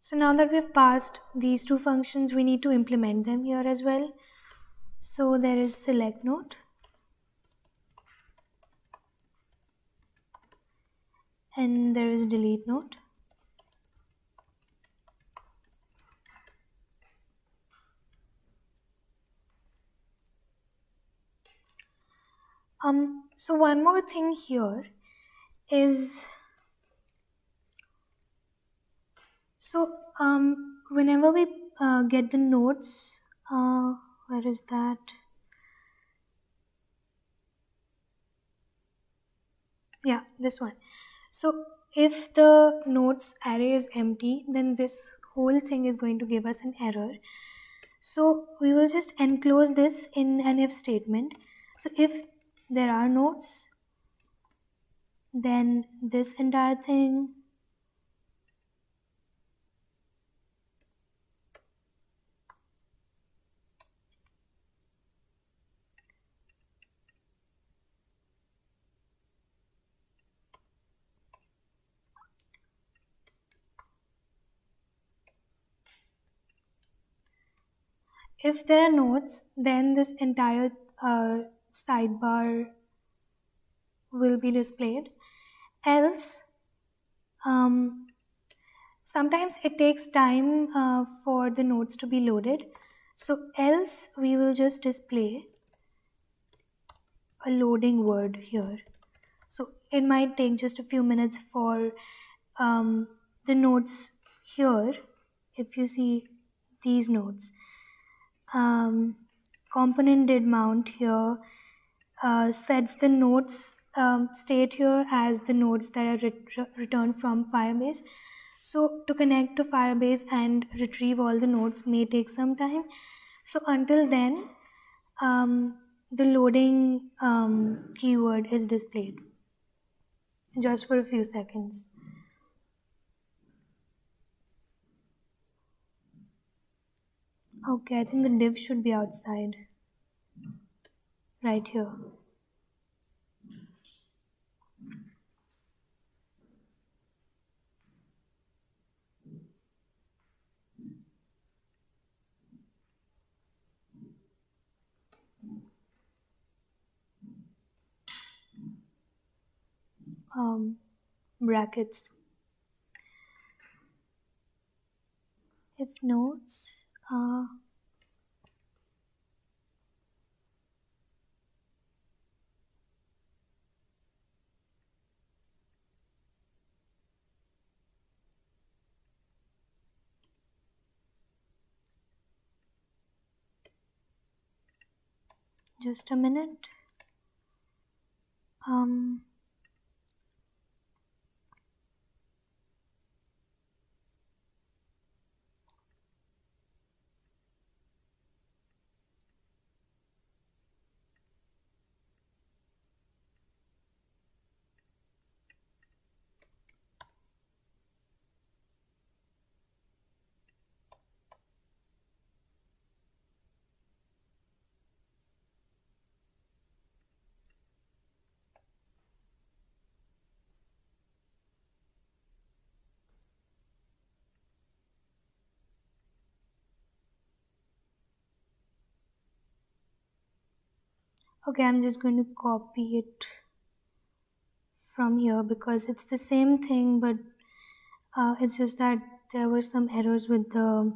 So now that we've passed these two functions, we need to implement them here as well. So there is select node, and there is delete node. So one more thing here is, so whenever we get the nodes, where is that? Yeah, this one. So if the nodes array is empty, then this whole thing is going to give us an error. So we will just enclose this in an if statement. So if there are nodes, then this entire thing if there are nodes, then this entire sidebar will be displayed. Else, sometimes it takes time for the nodes to be loaded. So else we will just display a loading word here. So it might take just a few minutes for the nodes here, if you see these nodes, component did mount here sets the nodes state here as the nodes that are returned from Firebase. So to connect to Firebase and retrieve all the nodes may take some time. So until then, the loading keyword is displayed just for a few seconds. Okay, I think the div should be outside, right here. Brackets. If nodes just a minute. Okay, I'm just going to copy it from here because it's the same thing, but it's just that there were some errors with the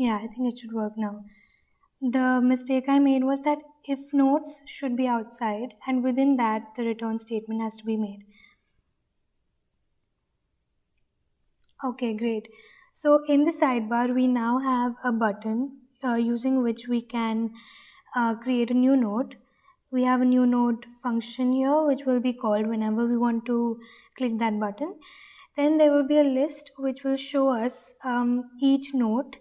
yeah, I think it should work now. The mistake I made was that if nodes should be outside, and within that the return statement has to be made. Okay, great. So in the sidebar, we now have a button using which we can create a new node. We have a new node function here, which will be called whenever we want to click that button. Then there will be a list which will show us each node.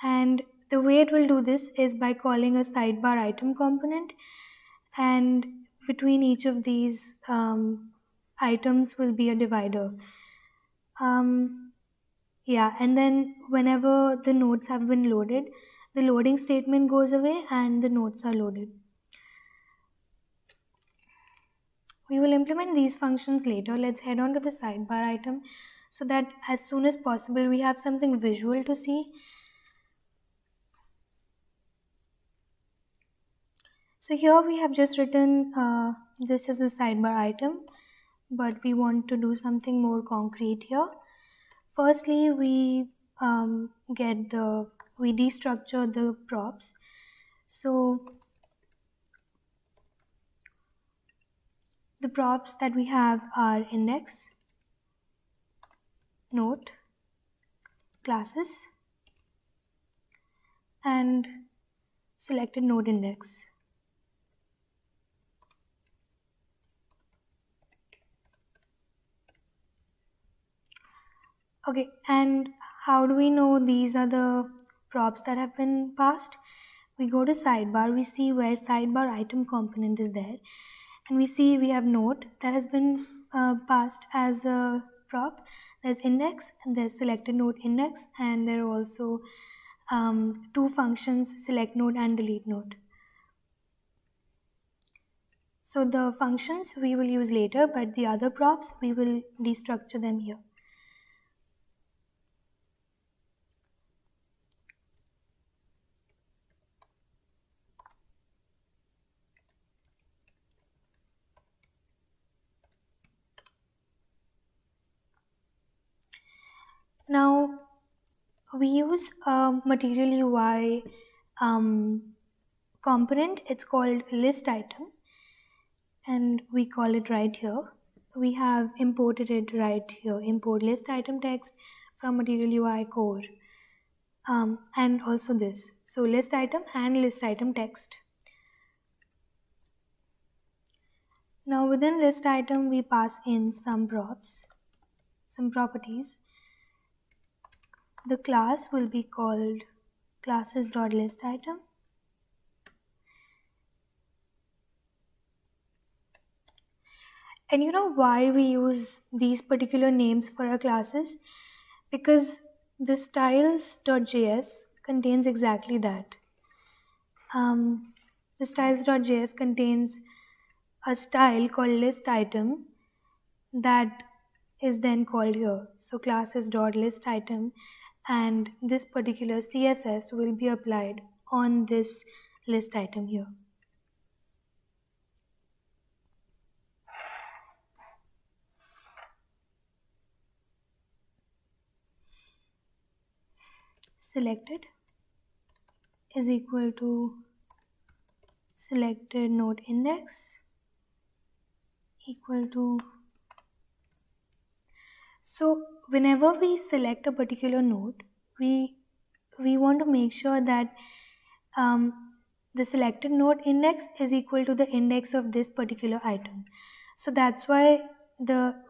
And the way it will do this is by calling a sidebar item component. And between each of these items will be a divider. Yeah, and then whenever the nodes have been loaded, the loading statement goes away and the nodes are loaded. We will implement these functions later. Let's head on to the sidebar item so that as soon as possible we have something visual to see. So here we have just written this is the sidebar item, but we want to do something more concrete here. Firstly, we destructure the props. So the props that we have are index, note, classes, and selected node index. Okay, and how do we know these are the props that have been passed? We go to sidebar, we see where sidebar item component is there, and we see we have note that has been passed as a prop. There's index and there's selected node index, and there are also two functions, select node and delete node. So the functions we will use later, but the other props we will destructure them here. Now we use a material UI component. It's called list item, and we call it right here. We have imported it right here. Import list item text from material UI core, and also this. So list item and list item text. Now within list item, we pass in some props, some properties. The class will be called classes.listItem. And you know why we use these particular names for our classes? Because the styles.js contains exactly that. The styles.js contains a style called list item that is then called here. So classes.list item, and this particular CSS will be applied on this list item here. Selected is equal to selected node index equal to. So whenever we select a particular node, we want to make sure that the selected node index is equal to the index of this particular item. So that's why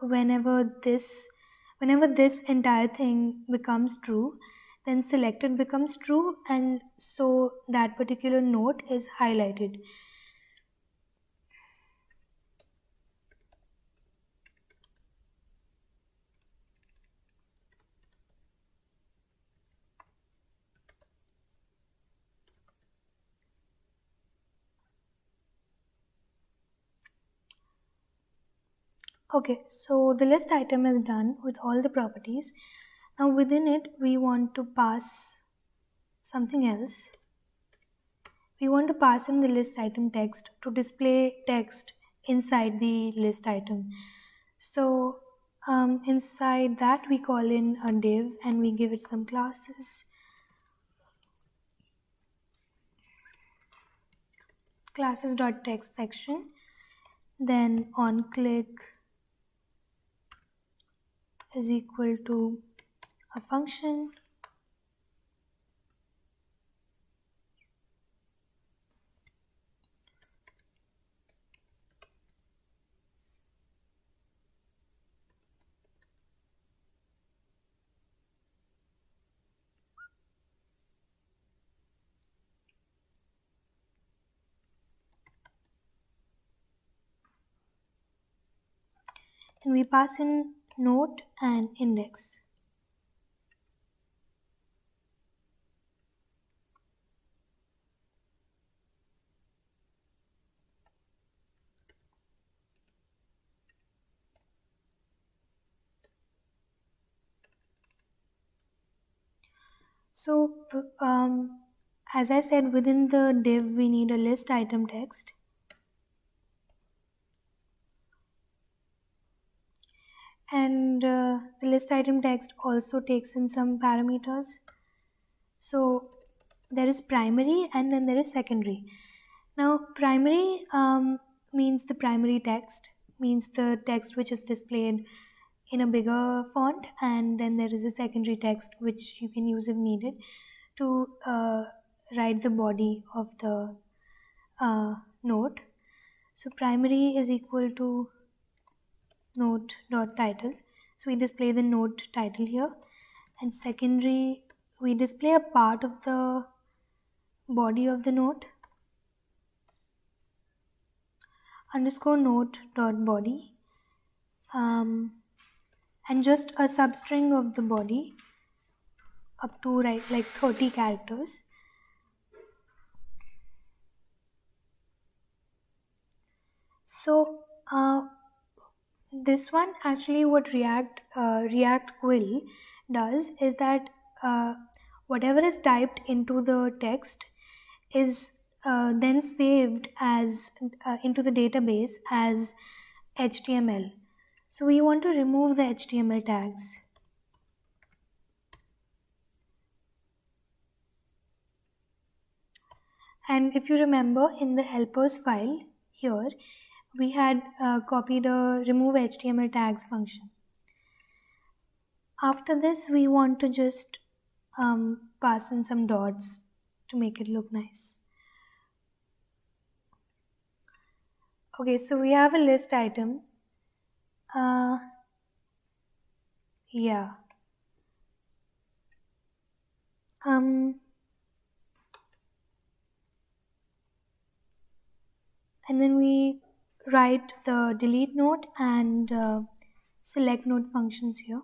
whenever this entire thing becomes true, then selected becomes true, and so that particular node is highlighted. Okay, so the list item is done with all the properties. Now within it, we want to pass something else. We want to pass in the list item text to display text inside the list item. So inside that, we call in a div and we give it some classes. Classes.text section. Then on click is equal to a function. And we pass in note and index. So as I said, within the div we need a list item text. And the list item text also takes in some parameters. So there is primary and then there is secondary. Now primary means the primary text, means the text which is displayed in a bigger font, and then there is a secondary text which you can use if needed to write the body of the note. So primary is equal to note.title, So we display the note title here, and secondary, we display a part of the body of the note, underscore note dot body, and just a substring of the body up to like 30 characters. So this one actually, what React Quill does is that whatever is typed into the text is then saved as into the database as HTML. So we want to remove the HTML tags. And if you remember, in the helpers file here, we had copied a remove HTML tags function. After this, we want to just pass in some dots to make it look nice. Okay, so we have a list item. Yeah. And then we write the delete node and select node functions here.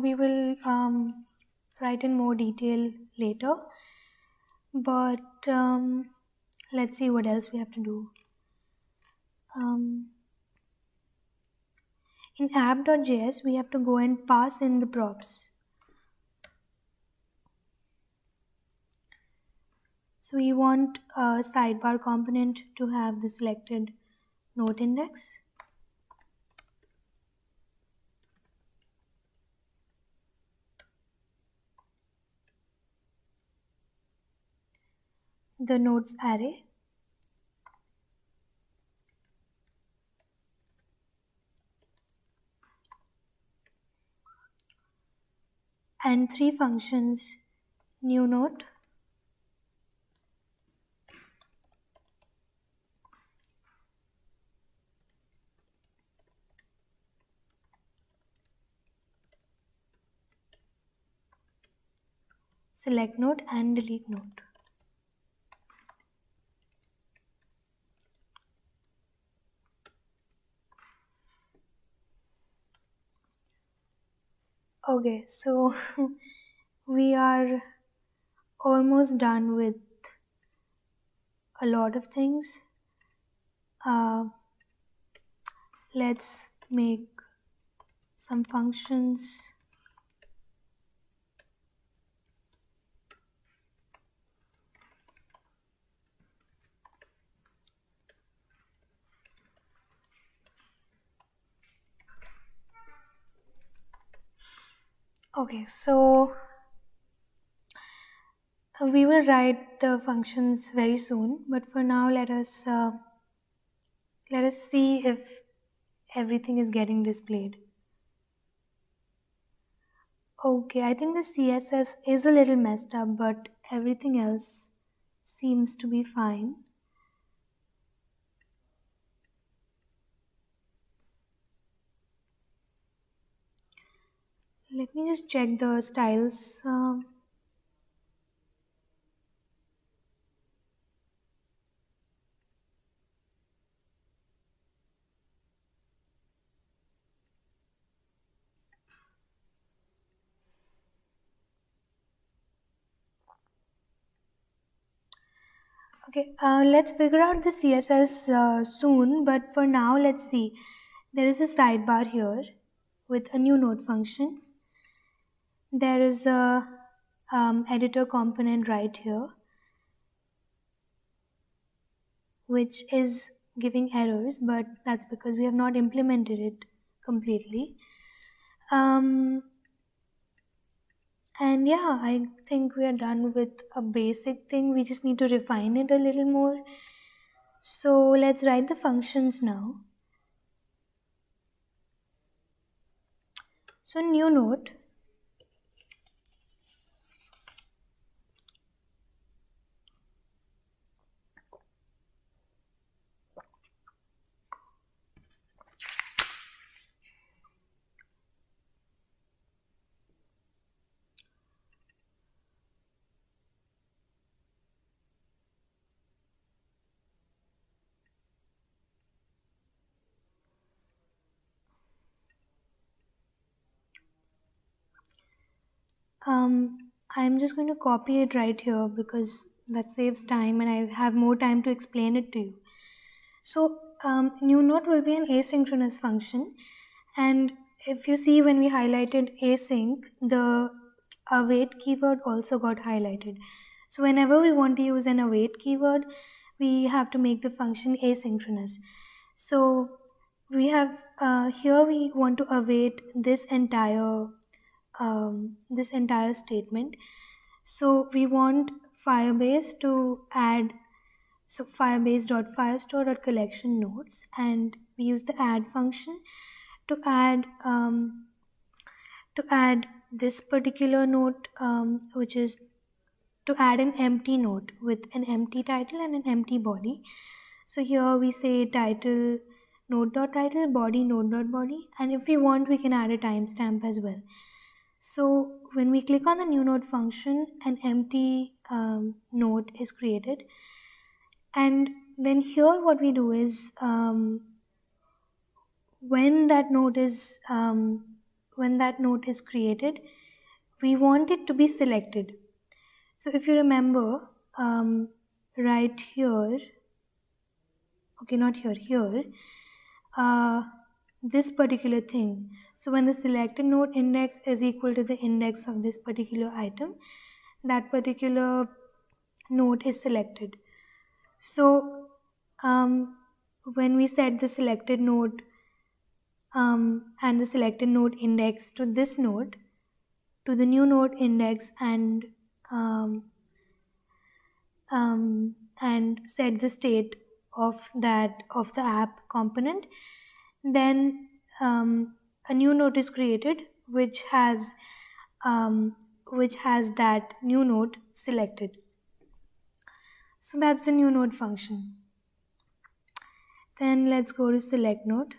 We will write in more detail later, but let's see what else we have to do. In app.js, we have to go and pass in the props. So we want a sidebar component to have the selected note index. The notes array. And 3 functions, new note, select node, and delete node. Okay, so we are almost done with a lot of things. Let's make some functions. Okay, so we will write the functions very soon, but for now let us see if everything is getting displayed. Okay, I think the CSS is a little messed up, but everything else seems to be fine. Let me just check the styles. Okay, let's figure out the CSS soon, but for now, let's see. There is a sidebar here with a new node function. There is a editor component right here, which is giving errors, but that's because we have not implemented it completely. And yeah, I think we are done with a basic thing. We just need to refine it a little more. So let's write the functions now. So new node, I'm just going to copy it right here because that saves time and I have more time to explain it to you. So new node will be an asynchronous function, and if you see when we highlighted async, the await keyword also got highlighted. So whenever we want to use an await keyword, we have to make the function asynchronous. So we have here we want to await this entire statement. So we want Firebase to add, so firebase.firestore.collection nodes, and we use the add function to add this particular node, which is to add an empty node with an empty title and an empty body. So here we say title node.title, body node.body, and if we want we can add a timestamp as well. So when we click on the new node function, an empty node is created, and then here what we do is when that node is created, we want it to be selected. So if you remember, right here, okay, not here, here, this particular thing. So when the selected node index is equal to the index of this particular item, that particular node is selected. So when we set the selected node and the selected node index to this node, to the new node index, and set the state of the app component, then a new node is created which has that new node selected. So that's the new node function. Then let's go to select node.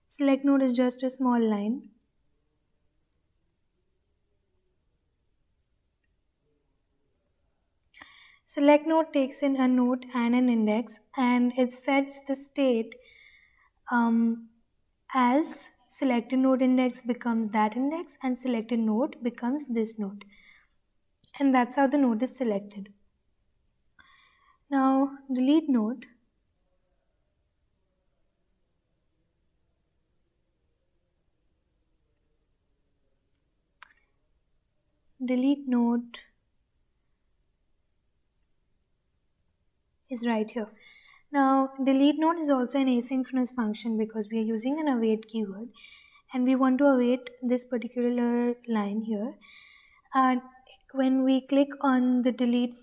Select node is just a small line. Select node takes in a node and an index, and it sets the state as selected node index becomes that index and selected node becomes this node. And that's how the node is selected. Now delete node. Delete node is right here. Now delete node is also an asynchronous function because we are using an await keyword and we want to await this particular line here. When we click on the delete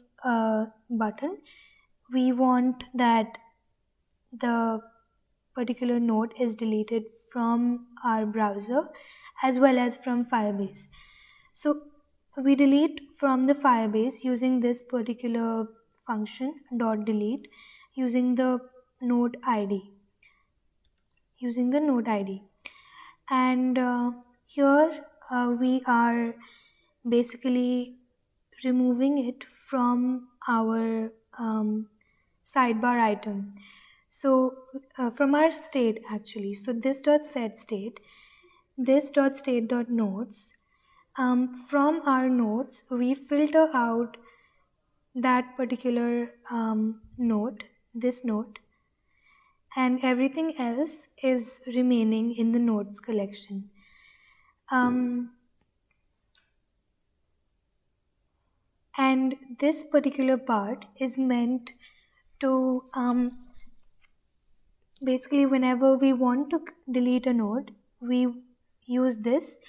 button, we want that the particular node is deleted from our browser as well as from Firebase. So we delete from the Firebase using this particular function .delete using the node ID. And here we are basically removing it from our sidebar item. So from our state actually, so this .set state, this .state.nodes, from our nodes we filter out that particular node, this node, and everything else is remaining in the nodes collection. And this particular part is meant to basically whenever we want to delete a node, we use this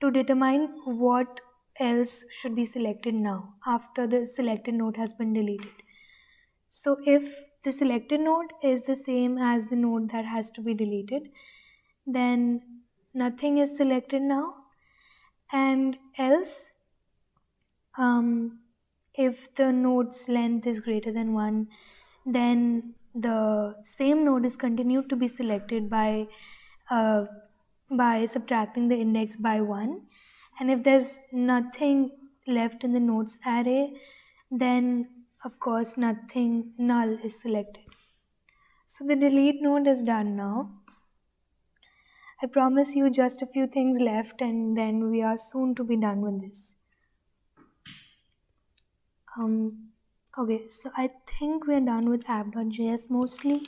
to determine what else should be selected now after the selected node has been deleted. So if the selected node is the same as the node that has to be deleted, then nothing is selected now, and else if the node's length is greater than 1, then the same node is continued to be selected by subtracting the index by 1, and if there's nothing left in the nodes array, then of course nothing null is selected. So the delete node is done now. I promise you just a few things left, and then we are soon to be done with this. Okay, so I think we're done with app.js mostly.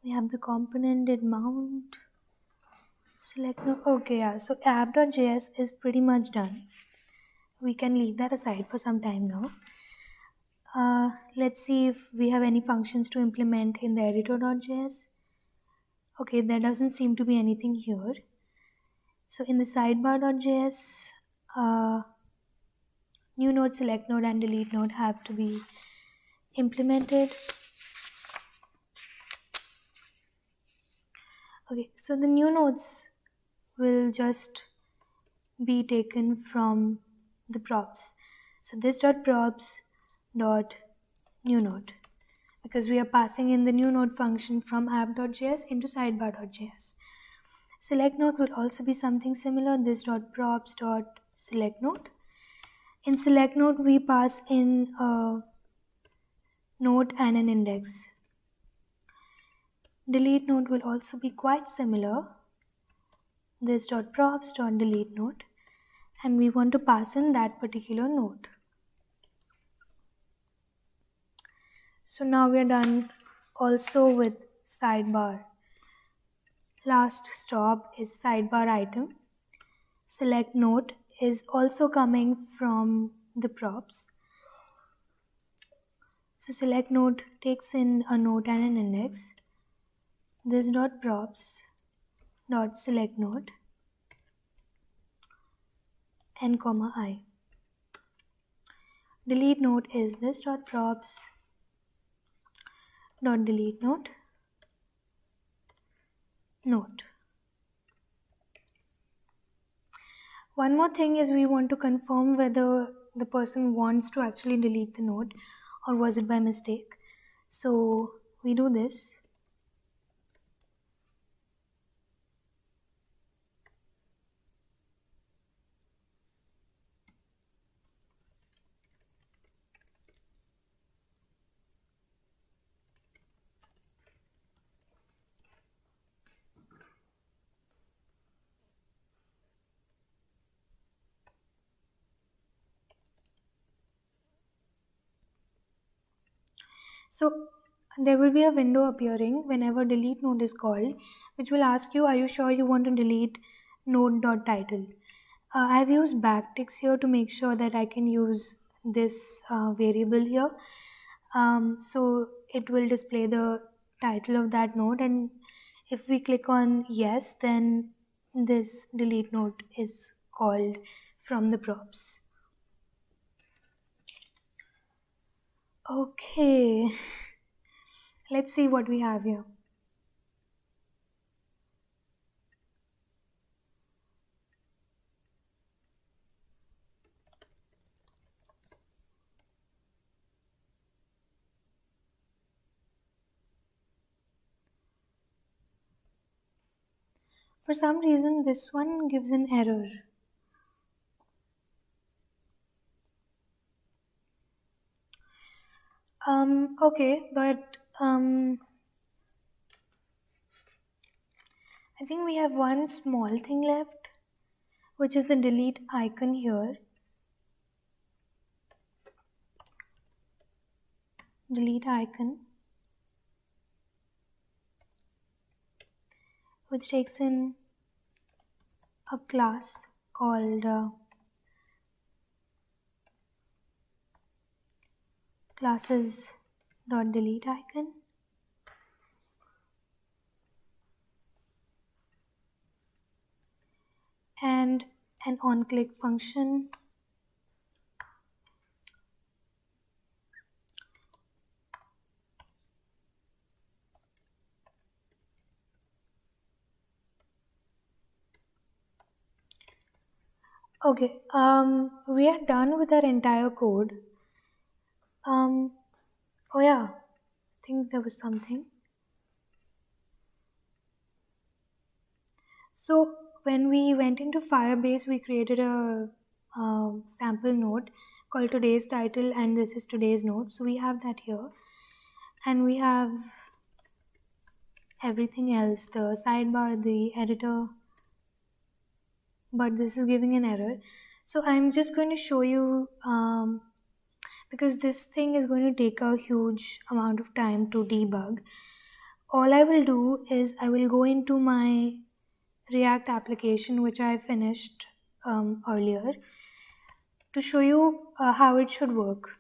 We have the component did mount, select no. Okay, yeah, so app.js is pretty much done. We can leave that aside for some time now. Let's see if we have any functions to implement in the editor.js. Okay, there doesn't seem to be anything here. So in the sidebar.js, new node, select node, and delete node have to be implemented. Okay, so the new nodes will just be taken from the props. So this dot props dot new node, because we are passing in the new node function from app.js into sidebar.js. Select node will also be something similar. This dot props dot select node. In select node, we pass in a node and an index. Delete node will also be quite similar. This dot props dot delete node, and we want to pass in that particular node. So now we are done also with sidebar. Last stop is sidebar item. Select node is also coming from the props. So select node takes in a node and an index. This dot props dot select node n comma I. Delete node is this dot props dot delete node node. One more thing is we want to confirm whether the person wants to actually delete the node or was it by mistake. So we do this. So there will be a window appearing whenever delete node is called, which will ask you, are you sure you want to delete node.title? I've used backticks here to make sure that I can use this variable here. So it will display the title of that node, and if we click on yes, then this delete node is called from the props. Okay, let's see what we have here. For some reason, this one gives an error. Okay, but I think we have one small thing left, which is the delete icon here. Delete icon, which takes in a class called classes dot delete icon, and an onClick function. Okay, we are done with our entire code. Oh yeah, I think there was something. So when we went into Firebase, we created a sample node called today's title, and this is today's node. So we have that here, and we have everything else, the sidebar, the editor, but this is giving an error. So I'm just going to show you, because this thing is going to take a huge amount of time to debug. All I will do is I will go into my React application, which I finished earlier, to show you how it should work.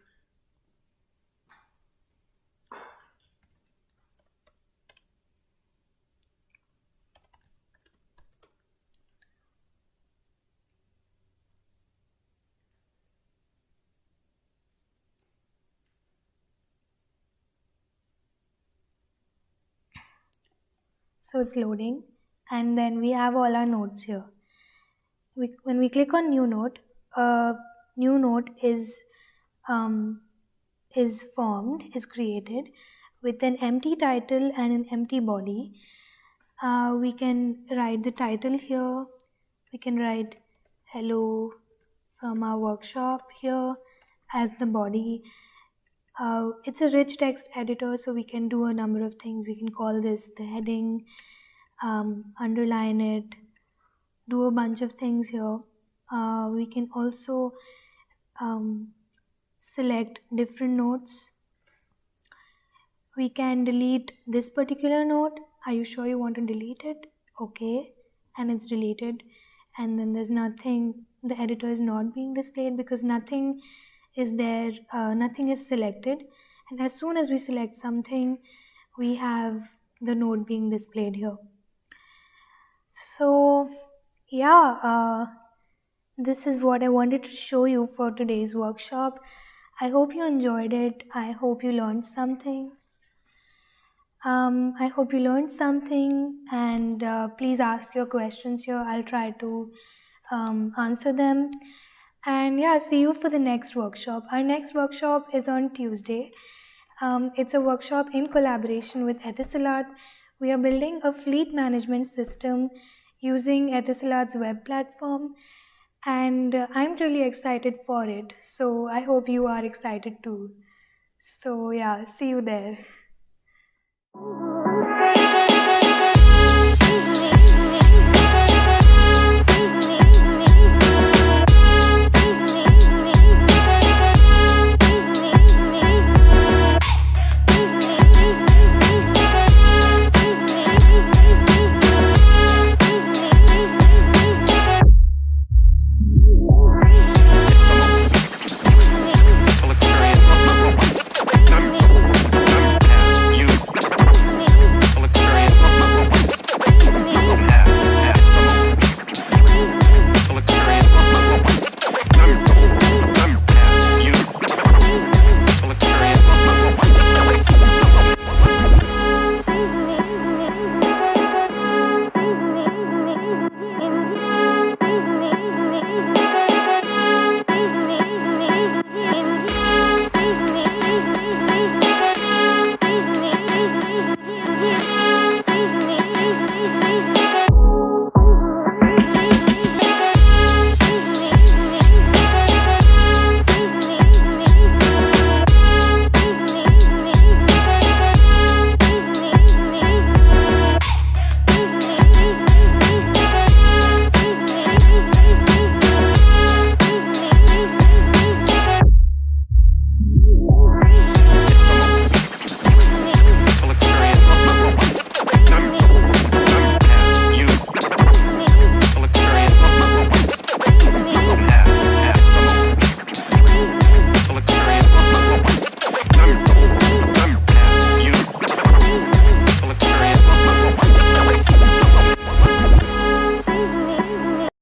So it's loading, and then we have all our nodes here. When we click on new node, a new node is formed, is created with an empty title and an empty body. We can write the title here. We can write hello from our workshop here as the body. It's a rich text editor, so we can do a number of things. We can call this the heading, underline it, do a bunch of things here. We can also select different nodes. We can delete this particular node. Are you sure you want to delete it? Okay, and it's deleted. And then there's nothing, the editor is not being displayed because nothing is there, nothing is selected. And as soon as we select something, we have the node being displayed here. So yeah, this is what I wanted to show you for today's workshop. I hope you enjoyed it. I hope you learned something. I hope you learned something, and please ask your questions here. I'll try to answer them. And yeah, see you for the next workshop. Our next workshop is on Tuesday. It's a workshop in collaboration with Etisalat. We are building a fleet management system using Etisalat's web platform, and I'm really excited for it. So I hope you are excited too. So yeah, see you there.